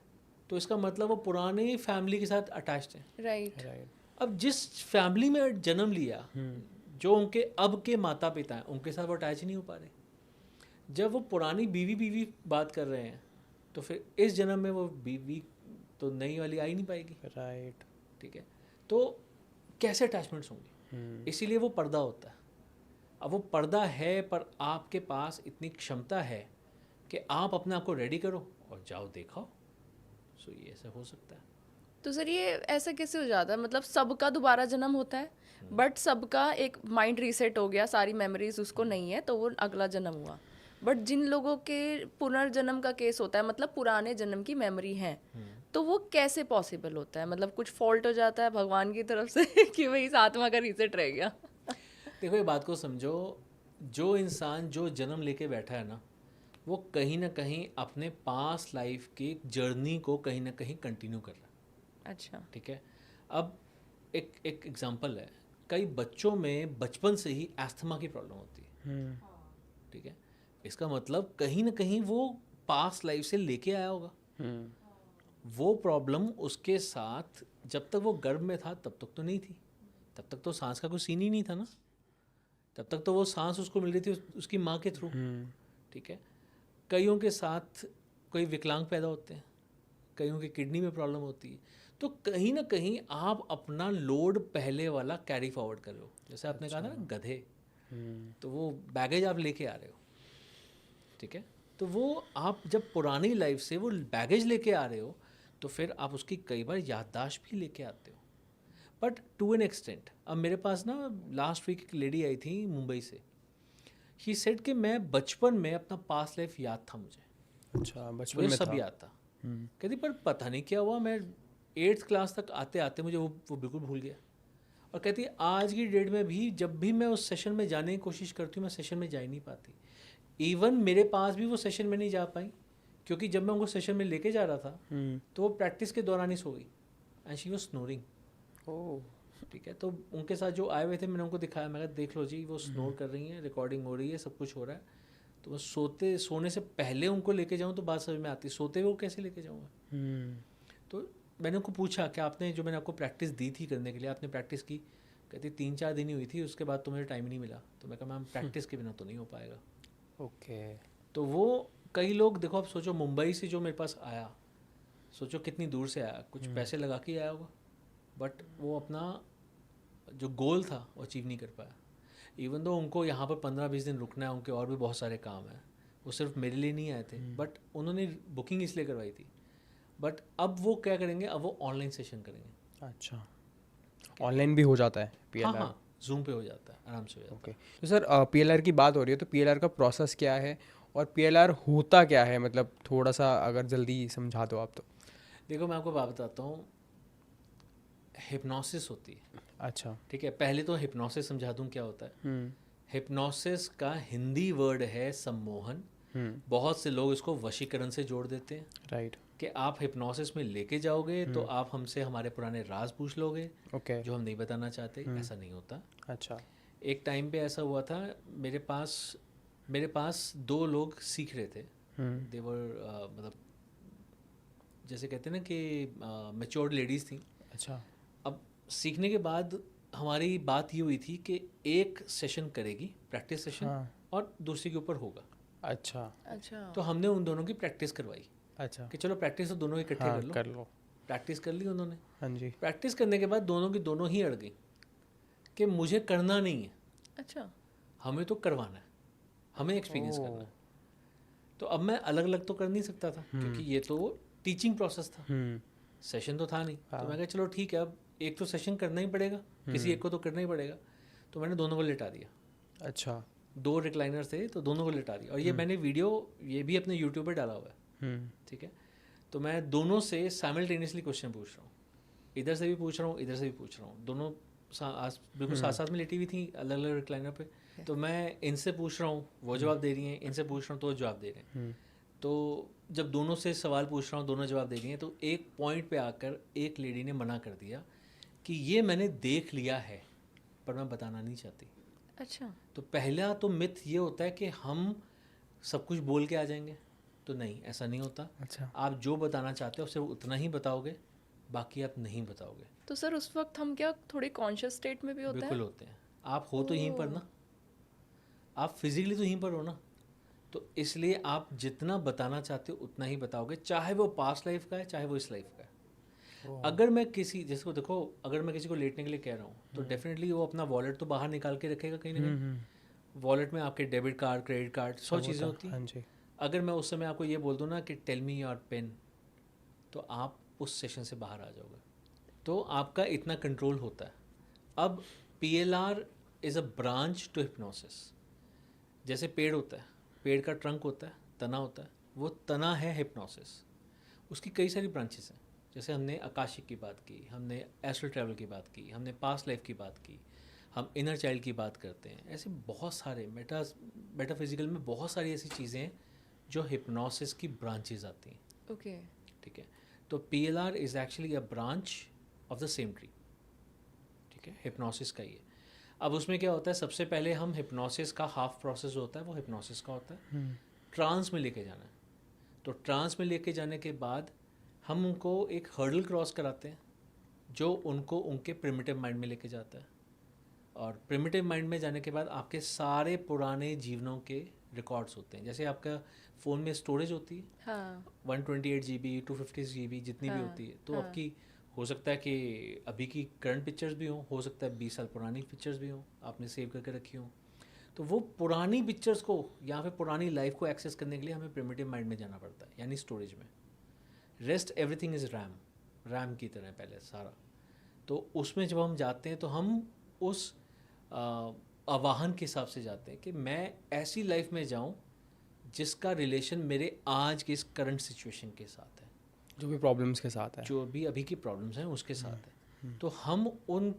तो इसका मतलब वो पुराने फैमिली के साथ अटैच्ड हैं। राइट। अब जिस फैमिली में जन्म लिया, जो उनके अब के माता पिता हैं, उनके साथ वो अटैच नहीं हो पा रहे। जब वो पुरानी बीवी बात कर रहे हैं, तो फिर इस जन्म में वो बीवी तो नई वाली आ ही नहीं पाएगी। राइट। ठीक है, तो कैसे अटैचमेंट्स होंगी, इसीलिए वो पर्दा होता है। अब वो पर्दा है, पर आपके पास इतनी क्षमता है कि आप अपने आप को रेडी करो और जाओ दिखाओ। सो ये ऐसा हो सकता है। तो सर ये ऐसा कैसे हो जाता है, मतलब सबका दोबारा जन्म होता है बट सबका एक माइंड रीसेट हो गया, सारी मेमोरीज उसको नहीं है तो वो अगला जन्म हुआ। बट जिन लोगों के पुनर्जन्म का केस होता है, मतलब पुराने जन्म की मेमोरी है, तो वो कैसे पॉसिबल होता है? मतलब कुछ फॉल्ट हो जाता है भगवान की तरफ से कि भाई इस आत्मा का रीसेट रह गया? देखो ये बात को समझो, जो इंसान जो जन्म लेके बैठा है ना, वो कहीं ना कहीं अपने पास्ट लाइफ की जर्नी को कहीं ना कहीं कंटिन्यू कर रहा है। अच्छा। ठीक है, अब एक एग्जांपल है, कई बच्चों में बचपन से ही एस्थमा की प्रॉब्लम होती है। ठीक है, इसका मतलब कहीं ना कहीं वो पास्ट लाइफ से लेके आया होगा। वो प्रॉब्लम उसके साथ जब तक वो गर्भ में था तब तक तो नहीं थी, तब तक तो सांस का कोई सीन ही नहीं था ना, तब तक तो वो सांस उसको मिल रही थी उसकी माँ के थ्रू। ठीक है, कईयों के साथ कोई विकलांग पैदा होते हैं, कईयों की किडनी में प्रॉब्लम होती है, तो कहीं ना कहीं आप अपना लोड पहले वाला कैरी फॉरवर्ड कर रहे हो। जैसे आपने कहा था ना गधे, तो वो बैगेज आप लेके आ रहे हो। ठीक है, तो वो आप जब पुरानी लाइफ से वो बैगेज लेके आ रहे हो, तो फिर आप उसकी कई बार याददाश्त भी लेके आते हो, बट टू एन एक्सटेंट। अब मेरे पास ना लास्ट वीक एक लेडी आई थी मुंबई से, ही सेड कि मैं बचपन में अपना पास्ट लाइफ याद था मुझे। अच्छा, बचपन मुझे में सब था। याद था। कहती पर पता नहीं क्या हुआ, मैं 8th क्लास तक आते आते मुझे वो बिल्कुल भूल गया। और कहती है आज की डेट में भी जब भी मैं उस सेशन में जाने की कोशिश करती हूँ, मैं सेशन में जा ही नहीं पाती। इवन मेरे पास भी वो सेशन में नहीं जा पाई, क्योंकि जब मैं उनको सेशन में लेके जा रहा था तो वो प्रैक्टिस के दौरान ही सो गई एंड शी वाज स्नोरिंग। ओह, ठीक है, तो उनके साथ जो आए हुए थे मैंने उनको दिखाया, मैं कहा देख लो जी वो स्नोर कर रही हैं, रिकॉर्डिंग हो रही है, सब कुछ हो रहा है। तो बस सोने से पहले उनको लेके जाऊँ तो बात समझ में आती, सोते हुए वो कैसे लेके जाऊँगा। तो मैंने उनको पूछा कि आपने जो मैंने आपको प्रैक्टिस दी थी करने के लिए, आपने प्रैक्टिस की? कहती 3-4 दिन ही हुई थी, उसके बाद तो मुझे टाइम ही नहीं मिला। तो मैं कहा मैम प्रैक्टिस के बिना तो नहीं हो पाएगा। ओके। तो वो कई लोग, देखो आप सोचो मुंबई से जो मेरे पास आया, सोचो कितनी दूर से आया, कुछ पैसे लगा के आया होगा, बट वो अपना जो गोल था वो अचीव नहीं कर पाया। इवन दो उनको यहाँ पर 15-20 दिन रुकना है, उनके और भी बहुत सारे काम हैं, वो सिर्फ मेरे लिए नहीं आए थे, बट उन्होंने बुकिंग इसलिए करवाई थी। बट अब वो क्या करेंगे, अब वो ऑनलाइन सेशन करेंगे। अच्छा, ऑनलाइन भी हो जाता है हाँ PLR? हाँ, जूम पे हो जाता है, आराम से हो जाता है। ओके, तो सर PLR की बात हो रही है, तो PLR का प्रोसेस क्या है और PLR होता क्या है? मतलब थोड़ा सा अगर जल्दी समझा दो आप तो। देखो मैं आपको बात बताता हूँ, हिप्नोसिस होती है। अच्छा। ठीक है, पहले तो हिप्नोसिस समझा दूँ क्या होता है। हिप्नोसिस का हिंदी वर्ड है सम्मोहन। बहुत से लोग इसको वशीकरण से जोड़ देते हैं। राइट। कि आप हिप्नोसिस में लेके जाओगे तो आप हमसे हमारे पुराने राज पूछ लोगे, ओके। जो हम नहीं बताना चाहते। ऐसा नहीं होता। अच्छा। एक टाइम पे ऐसा हुआ था, मेरे पास 2 लोग सीख रहे थे। देवर मतलब जैसे कहते हैं ना कि मैच्योर्ड लेडीज़ थी। अच्छा। अब सीखने के बाद हमारी बात ये हुई थी कि एक सेशन करेगी प्रैक्टिस सेशन, और दूसरे के ऊपर होगा। अच्छा। अच्छा। तो हमने उन दोनों की प्रैक्टिस करवाई अच्छा, कि चलो प्रैक्टिस तो दोनों इकट्ठे कर लो। प्रैक्टिस कर ली उन्होंने। हाँ जी। प्रैक्टिस करने के बाद दोनों की दोनों ही अड़ गई कि मुझे करना नहीं है, अच्छा। हमें तो करवाना है, हमें एक्सपीरियंस करना है। तो अब मैं अलग अलग तो कर नहीं सकता था, क्योंकि ये तो टीचिंग प्रोसेस था, सेशन तो था नहीं। तो मैं कहा चलो ठीक है, अब एक तो सेशन करना ही पड़ेगा, किसी एक को तो करना ही पड़ेगा। तो मैंने दोनों को लिटा दिया। अच्छा। 2 रिक्लाइनर थे तो दोनों को लिटा दिया। और ये मैंने वीडियो ये भी अपने यूट्यूब पे डाला हुआ है। ठीक है, तो मैं दोनों से साइमल्टेनियसली क्वेश्चन पूछ रहा हूँ इधर से भी पूछ रहा हूँ, इधर से भी पूछ रहा हूँ, दोनों बिल्कुल साथ साथ में लेटी हुई थी, अलग अलग रिक्लाइनर पे। तो मैं इनसे पूछ रहा हूँ, वो जवाब दे रही हैं, इनसे पूछ रहा हूँ तो वो जवाब दे रहे हैं। तो जब दोनों से सवाल पूछ रहा हूँ, दोनों जवाब दे रही हैं, तो एक पॉइंट पे आकर एक लेडी ने मना कर दिया कि ये मैंने देख लिया है पर मैं बताना नहीं चाहती। अच्छा। तो पहला तो मिथ ये होता है कि हम सब कुछ बोल के आ जाएंगे, तो नहीं, ऐसा नहीं होता। अच्छा। आप जो बताना चाहते हो सिर्फ उतना ही बताओगे, बाकी आप नहीं बताओगे। तो सर उस वक्त हम क्या थोड़ी कॉन्शियस स्टेट में भी होते हैं? बिल्कुल होते हैं। आप हो तो यहीं पर ना, आप फिजिकली तो यहीं पर हो ना, तो इसलिए आप जितना बताना चाहते हो उतना ही बताओगे, चाहे वो पास्ट लाइफ का है चाहे वो इस लाइफ का है। अगर मैं किसी, जैसे को देखो, अगर मैं किसी को लेटने के लिए कह रहा हूँ तो डेफिनेटली वो अपना वॉलेट तो बाहर निकाल के रखेगा कहीं ना कहीं। वॉलेट में आपके डेबिट कार्ड, क्रेडिट कार्ड, 100 चीज़ें होती हैं। हाँ जी। अगर मैं उस समय आपको ये बोल दूँ ना कि टेल मी योर पेन, तो आप उस सेशन से बाहर आ जाओगे। तो आपका इतना कंट्रोल होता है। अब PLR is a branch to hypnosis. जैसे पेड़ होता है, पेड़ का ट्रंक होता है, तना होता है, वो तना है हिप्नोसिस। उसकी कई सारी ब्रांचेस हैं। जैसे हमने आकाशिक की बात की, हमने एस्ट्रल ट्रैवल की बात की, हमने पास्ट लाइफ की बात की, हम इनर चाइल्ड की बात करते हैं। ऐसे बहुत सारे मेटाफिजिकल में बहुत सारी ऐसी चीज़ें हैं जो हिप्नोसिस की ब्रांचेस आती हैं। ओके। ठीक है। तो PLR is actually a branch of the same tree. ठीक है, हिप्नोसिस का ही है। अब उसमें क्या होता है, सबसे पहले हम हिप्नोसिस का हाफ प्रोसेस होता है, वो हिप्नोसिस का होता है ट्रांस में लेके जाना है। तो ट्रांस में लेके जाने के बाद हम उनको एक हर्डल क्रॉस कराते हैं जो उनको उनके प्रिमिटिव माइंड में लेके जाता है। और प्रिमिटिव माइंड में जाने के बाद आपके सारे पुराने जीवनों के रिकॉर्ड्स होते हैं। जैसे आपका फ़ोन में स्टोरेज होती है, हाँ। 128 GB, 250 GB जितनी भी हाँ, होती है, तो हाँ। आपकी हो सकता है कि अभी की करंट पिक्चर्स भी हों, हो सकता है 20 साल पुरानी पिक्चर्स भी हों, आपने सेव करके रखी हों। तो वो पुरानी पिक्चर्स को या फिर पुरानी लाइफ को एक्सेस करने के लिए हमें प्रिमिटिव माइंड में जाना पड़ता है, यानी स्टोरेज में। रेस्ट एवरीथिंग इज़ रैम की तरह पहले सारा। तो उसमें जब हम जाते हैं तो हम उस आवाहन के हिसाब से जाते हैं कि मैं ऐसी लाइफ में जाऊं जिसका रिलेशन मेरे आज के इस करंट सिचुएशन के साथ है, जो भी प्रॉब्लम्स के साथ है, जो भी अभी की प्रॉब्लम्स हैं उसके साथ है। तो हम उन,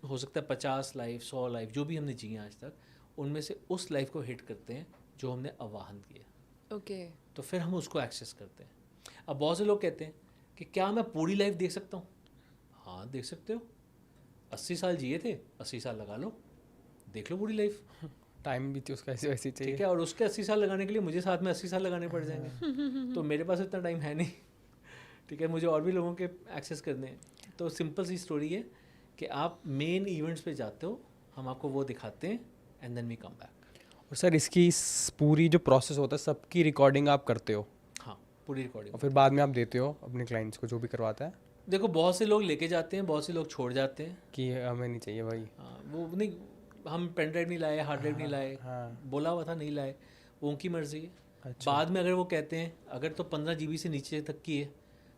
हो सकता है 50 लाइफ, 100 लाइफ जो भी हमने जी हैं आज तक, उनमें से उस लाइफ को हिट करते हैं जो हमने आवाहन किया। ओके। तो फिर हम उसको एक्सेस करते हैं। अब बहुत से लोग कहते हैं कि क्या मैं पूरी लाइफ देख सकता हूँ? हाँ, देख सकते हो। 80 साल जिए थे, 80 साल लगा लो, देख लो पूरी लाइफ। टाइम भी तो उसका ऐसे वैसे चाहिए। ठीक है, और उसके 80 साल लगाने के लिए मुझे साथ में 80 साल लगाने पड़ जाएंगे। तो मेरे पास इतना टाइम है नहीं। ठीक है, मुझे और भी लोगों के एक्सेस करने हैं। तो सिंपल सी स्टोरी है कि आप मेन इवेंट्स पे जाते हो, हम आपको वो दिखाते हैं and then we come back. और सर इसकी पूरी जो प्रोसेस होता है सबकी रिकॉर्डिंग आप करते हो? हाँ, पूरी रिकॉर्डिंग। और फिर बाद में आप देते हो अपने क्लाइंट्स को जो भी करवाता है? देखो, बहुत से लोग लेके जाते हैं, बहुत से लोग छोड़ जाते हैं कि हमें नहीं चाहिए भाई। हाँ, वो नहीं, हम पेन ड्राइव नहीं लाए, हार्ड ड्राइव नहीं लाए, बोला हुआ था नहीं लाए, वो उनकी मर्ज़ी है। अच्छा। बाद में अगर वो कहते हैं अगर तो 15 GB से नीचे तक की है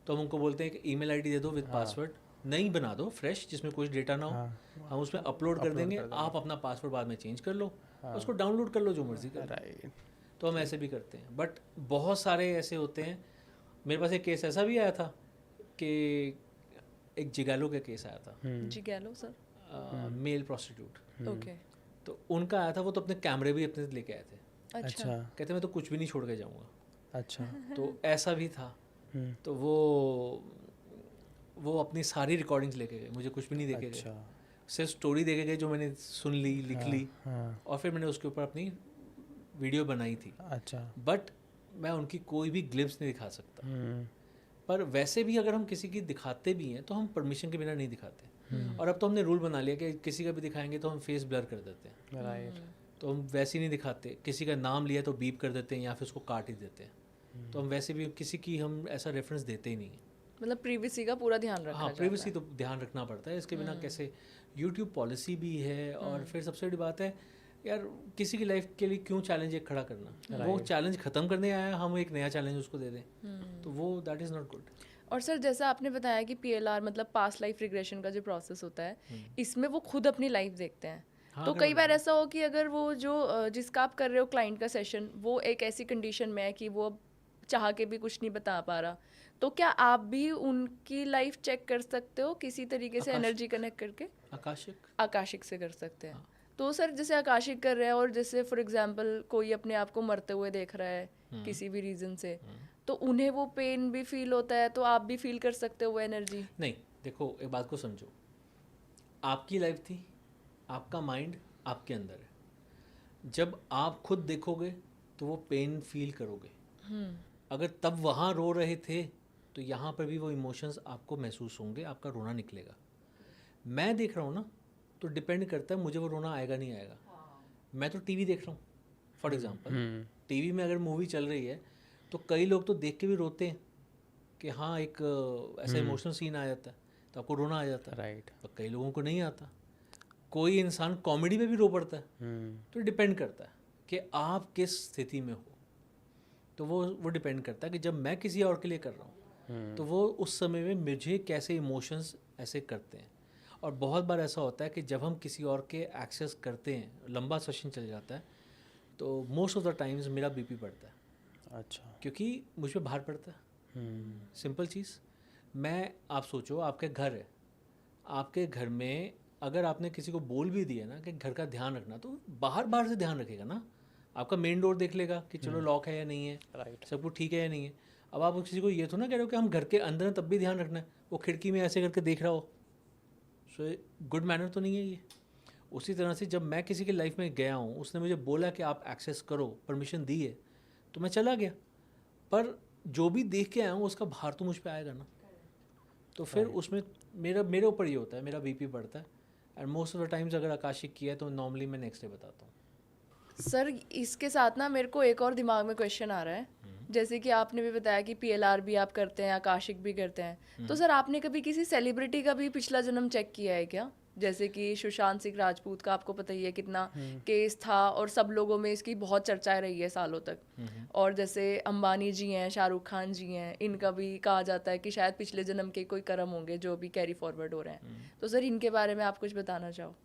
तो हम उनको बोलते हैं कि ईमेल आईडी दे दो विद पासवर्ड, नई बना दो फ्रेश जिसमें कोई डेटा ना हो, हम उसमें अपलोड कर देंगे, आप अपना पासवर्ड बाद में चेंज कर लो, उसको डाउनलोड कर लो, जो मर्ज़ी कर लो। राइट। तो हम ऐसे भी करते हैं। बट बहुत सारे ऐसे होते हैं, मेरे पास एक केस ऐसा भी आया था कि एक जिगैलो का केस आया था। Gigolo sir? Male prostitute. Okay. तो उनका आया था, वो तो अपने कैमरे भी अपने लेके आए थे। अच्छा। कहते मैं तो कुछ भी नहीं छोड़ के जाऊँगा। अच्छा। तो ऐसा भी था। तो वो अपनी सारी रिकॉर्डिंग्स लेके गए, मुझे कुछ भी नहीं देके गए, सिर्फ स्टोरी देके गए जो मैंने सुन ली, लिख ली, और फिर मैंने उसके ऊपर अपनी वीडियो बनाई थी। अच्छा। बट मैं उनकी कोई भी ग्लिम्स नहीं दिखा सकता। पर वैसे भी अगर हम किसी की दिखाते भी हैं तो हम परमिशन के बिना नहीं दिखाते। और अब तो हमने रूल बना लिया कि किसी का भी दिखाएंगे तो हम फेस ब्लर कर देते हैं। राइट। तो हम वैसे ही नहीं दिखाते, किसी का नाम लिया तो बीप कर देते हैं या फिर उसको काट ही देते हैं। तो हम वैसे भी किसी की हम ऐसा रेफरेंस देते ही नहीं हैं। मतलब प्रीवेसी का पूरा ध्यान रखा हाँ, जाता प्रीवेसी है। तो ध्यान रखना पड़ता है, इसके बिना कैसे। यूट्यूब पॉलिसी भी है, और फिर सबसे बड़ी बात है यार, किसी की लाइफ के लिए क्यों चैलेंज एक खड़ा करना। वो चैलेंज ख़त्म करने आया, हम एक नया चैलेंज उसको दे दें, तो वो दैट इज़ नॉट गुड। और सर जैसा आपने बताया कि PLR मतलब पास्ट लाइफ रिग्रेशन का जो प्रोसेस होता है, इसमें वो खुद अपनी लाइफ देखते हैं। हाँ, तो कई बार ऐसा हो कि अगर वो जो जिसका आप कर रहे हो क्लाइंट का सेशन, वो एक ऐसी कंडीशन में है कि वो चाह के भी कुछ नहीं बता पा रहा, तो क्या आप भी उनकी लाइफ चेक कर सकते हो किसी तरीके से एनर्जी कनेक्ट करके? आकाशिक से कर सकते हैं। तो सर जैसे आकाशिक कर रहे हैं और जैसे फॉर एग्जांपल कोई अपने आप को मरते हुए देख रहा है किसी भी रीज़न से, तो उन्हें वो पेन भी फील होता है, तो आप भी फील कर सकते हो वो एनर्जी? नहीं, देखो एक बात को समझो, आपकी लाइफ थी, आपका माइंड आपके अंदर है। जब आप खुद देखोगे तो वो पेन फील करोगे। अगर तब वहाँ रो रहे थे तो यहाँ पर भी वो इमोशंस आपको महसूस होंगे, आपका रोना निकलेगा। मैं देख रहा हूँ ना, तो डिपेंड करता है मुझे वो रोना आएगा नहीं आएगा। मैं तो टीवी देख रहा हूँ फॉर एग्जांपल, टीवी में अगर मूवी चल रही है तो कई लोग तो देख के भी रोते हैं कि हाँ एक ऐसा इमोशनल सीन आ जाता है तो आपको रोना आ जाता है, राइट। पर कई लोगों को नहीं आता। कोई इंसान कॉमेडी में भी रो पड़ता है। तो डिपेंड करता है कि आप किस स्थिति में हो। तो वो डिपेंड करता है कि जब मैं किसी और के लिए कर रहा हूँ तो वो उस समय में मुझे कैसे इमोशंस ऐसे करते हैं। और बहुत बार ऐसा होता है कि जब हम किसी और के एक्सेस करते हैं, लंबा सेशन चल जाता है, तो मोस्ट ऑफ द टाइम्स मेरा बीपी बढ़ता है। अच्छा। क्योंकि मुझ पर भार पड़ता है। सिंपल चीज़, मैं आप सोचो आपके घर है, आपके घर में अगर आपने किसी को बोल भी दिया ना कि घर का ध्यान रखना, तो बाहर से ध्यान रखेगा ना। आपका मेन डोर देख लेगा कि चलो लॉक है या नहीं है, राइट, सब कुछ ठीक है या नहीं है। अब आप किसी को ये तो ना कह रहे हो कि हम घर के अंदर हैं तब भी ध्यान रखना है, वो खिड़की में ऐसे करके देख रहा हो। सो गुड मैनर तो नहीं है ये। उसी तरह से जब मैं किसी की लाइफ में गया हूँ, उसने मुझे बोला कि आप एक्सेस करो, परमिशन दी है, तो मैं चला गया। पर जो भी देख के आया हूँ उसका भार तो मुझ पर आएगा ना। तो फिर उसमें मेरे ऊपर ये होता है, मेरा बीपी बढ़ता है। And most of the times अगर आकाशिक किया है तो नॉर्मली मैं नेक्स्ट डे बताता हूँ। सर इसके साथ ना मेरे को एक और दिमाग में क्वेश्चन आ रहा है। जैसे कि आपने भी बताया कि पीएलआर भी आप करते हैं, आकाशिक भी करते हैं, तो सर आपने कभी किसी सेलिब्रिटी का भी पिछला जन्म चेक किया है क्या? जैसे कि सुशांत सिंह राजपूत का आपको पता ही है कितना केस था और सब लोगों में इसकी बहुत चर्चाएं रही है सालों तक। और जैसे अंबानी जी हैं, शाहरुख खान जी हैं, इनका भी कहा जाता है कि शायद पिछले जन्म के कोई कर्म होंगे जो भी कैरी फॉरवर्ड हो रहे हैं। तो सर इनके बारे में आप कुछ बताना चाहो?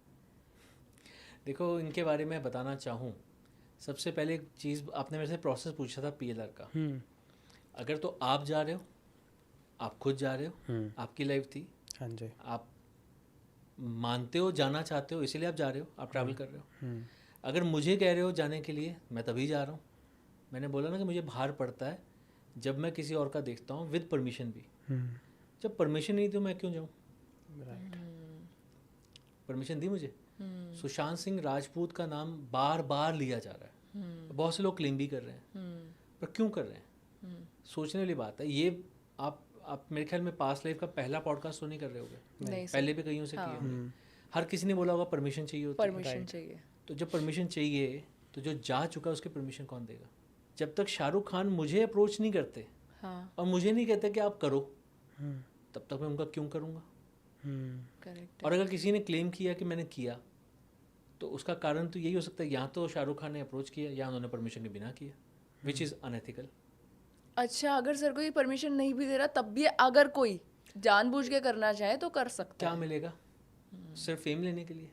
देखो, इनके बारे में बताना चाहूँ, सबसे पहले एक चीज़, आपने मेरे से प्रोसेस पूछा था पीएलआर का। अगर तो आप जा रहे हो, आप खुद जा रहे हो, आपकी लाइफ थी, हाँ जी, आप मानते हो, जाना चाहते हो, इसीलिए आप जा रहे हो, आप ट्रैवल कर रहे हो। अगर मुझे कह रहे हो जाने के लिए, मैं तभी जा रहा हूँ। मैंने बोला ना कि मुझे भार पड़ता है जब मैं किसी और का देखता हूँ विद परमिशन भी। जब परमिशन नहीं तो मैं क्यों जाऊँ? राइट, परमिशन दी मुझे। सुशांत सिंह राजपूत का नाम बार बार लिया जा रहा है, बहुत से लोग क्लेम भी कर रहे हैं, पर क्यों कर रहे हैं? सोचने वाली बात है ये। आप मेरे ख्याल में पास्ट लाइफ का पहला पॉडकास्ट तो नहीं कर रहे होगे, पहले भी कईयों से किया होगा। हर किसी ने बोला होगा परमिशन चाहिए होती है। परमिशन चाहिए। तो जब परमिशन चाहिए तो जो जा चुका है उसके परमिशन कौन देगा? जब तक शाहरुख खान मुझे अप्रोच नहीं करते और मुझे नहीं कहते कि आप करो, तब तक मैं उनका क्यों करूँगा? करेक्ट। और अगर किसी ने क्लेम किया कि मैंने किया, तो उसका कारण तो यही हो सकता है, या तो शाहरुख खान ने अप्रोच किया या उन्होंने परमिशन के बिना किया, विच इज़ अनएथिकल। अच्छा, अगर सर कोई परमिशन नहीं भी दे रहा तब भी अगर कोई जानबूझ के करना चाहे तो कर सकता क्या है। मिलेगा? सिर्फ फेम लेने के लिए।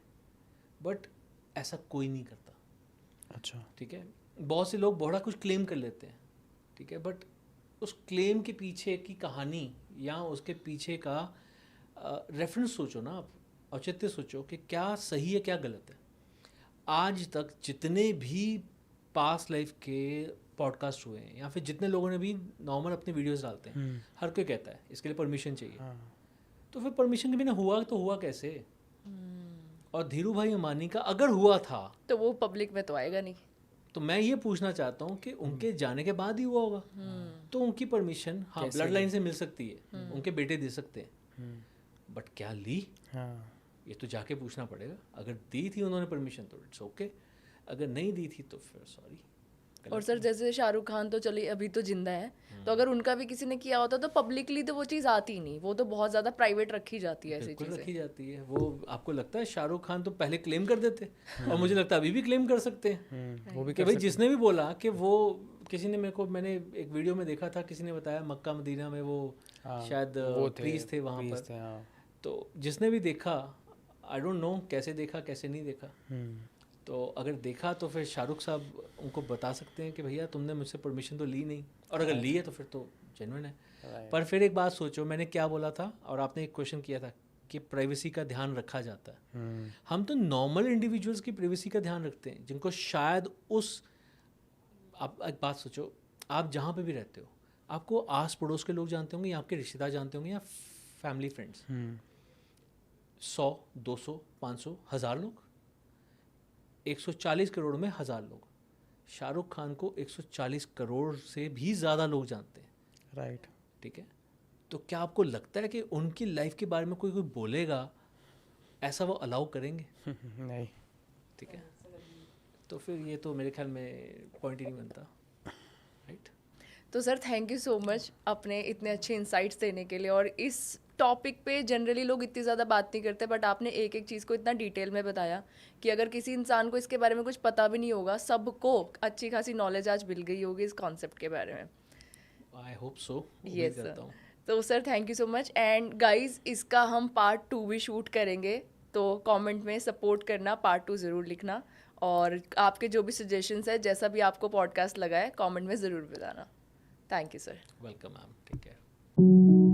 बट ऐसा कोई नहीं करता। अच्छा, ठीक है, बहुत से लोग बड़ा कुछ क्लेम कर लेते हैं, ठीक है, बट उस क्लेम के पीछे की कहानी या उसके पीछे का रेफरेंस सोचो ना आप, औचित्य सोचो कि क्या सही है क्या गलत है। आज तक जितने भी पास्ट लाइफ के पॉडकास्ट हुए हैं या फिर जितने लोगों ने भी नॉर्मल अपने वीडियोस डालते हैं, हर कोई कहता है इसके लिए परमिशन चाहिए। तो फिर परमिशन के बिना हुआ तो हुआ कैसे? और धीरू भाई अंबानी का अगर हुआ था तो वो पब्लिक में तो आएगा नहीं। तो मैं ये पूछना चाहता हूँ कि उनके जाने के बाद ही हुआ होगा, तो उनकी परमिशन हाँ ब्लड लाइन से मिल सकती है, उनके बेटे दे सकते हैं, बट क्या ली? ये तो जाके पूछना पड़ेगा। अगर दी थी उन्होंने परमिशन तो इट्स ओके, अगर नहीं दी थी तो फिर सॉरी। और सर जैसे शाहरुख खान तो चलिए अभी तो जिंदा है, तो अगर उनका भी किसी ने किया होता तो पब्लिकली तो वो चीज़ आती ही नहीं, वो तो बहुत ज़्यादा प्राइवेट रखी जाती है ऐसी बिल्कुल चीज़ें। रखी जाती है। वो आपको लगता है शाहरुख खान तो पहले क्लेम कर देते और मुझे लगता है अभी भी क्लेम कर सकते हैं वो भी कि भाई जिसने भी बोला कि वो किसी ने मैंने एक वीडियो में देखा था, किसी ने बताया मक्का मदीना में वो शायद प्रीस्ट थे वहाँ पर, तो जिसने भी देखा, आई डोंट नो कैसे देखा कैसे नहीं देखा, तो अगर देखा तो फिर शाहरुख साहब उनको बता सकते हैं कि भैया तुमने मुझसे परमिशन तो ली नहीं, और अगर ली है तो फिर तो जेन्युइन है। पर फिर एक बात सोचो, मैंने क्या बोला था और आपने एक क्वेश्चन किया था कि प्राइवेसी का ध्यान रखा जाता है। हम तो नॉर्मल इंडिविजुअल्स की प्राइवेसी का ध्यान रखते हैं जिनको शायद आप एक बात सोचो, आप जहाँ पे भी रहते हो आपको आस पड़ोस के लोग जानते होंगे या आपके रिश्तेदार जानते होंगे या फैमिली फ्रेंड्स, 100, 200, 500, 1000 लोग, 140 करोड़ में 1000 लोग। शाहरुख खान को 140 करोड़ से भी ज़्यादा लोग जानते हैं, राइट। ठीक है, तो क्या आपको लगता है कि उनकी लाइफ के बारे में कोई बोलेगा, ऐसा वो अलाउ करेंगे? नहीं। ठीक है, तो फिर ये तो मेरे ख्याल में पॉइंट ही नहीं बनता, राइट। तो sir thank you so much अपने इतने अच्छे इंसाइट्स देने के लिए। और इस टॉपिक पे जनरली लोग इतनी ज़्यादा बात नहीं करते, बट आपने एक एक चीज़ को इतना डिटेल में बताया कि अगर किसी इंसान को इसके बारे में कुछ पता भी नहीं होगा, सबको अच्छी खासी नॉलेज आज मिल गई होगी इस कॉन्सेप्ट के बारे में। आई होप सो, यस करता सर। हूँ। तो sir thank you so much. And guys इसका हम पार्ट 2 भी शूट करेंगे, तो कमेंट में सपोर्ट करना, पार्ट 2 ज़रूर लिखना, और आपके जो भी सजेशंस है, जैसा भी आपको पॉडकास्ट लगा है, कमेंट में ज़रूर बताना। Thank you sir. Welcome ma'am, take care.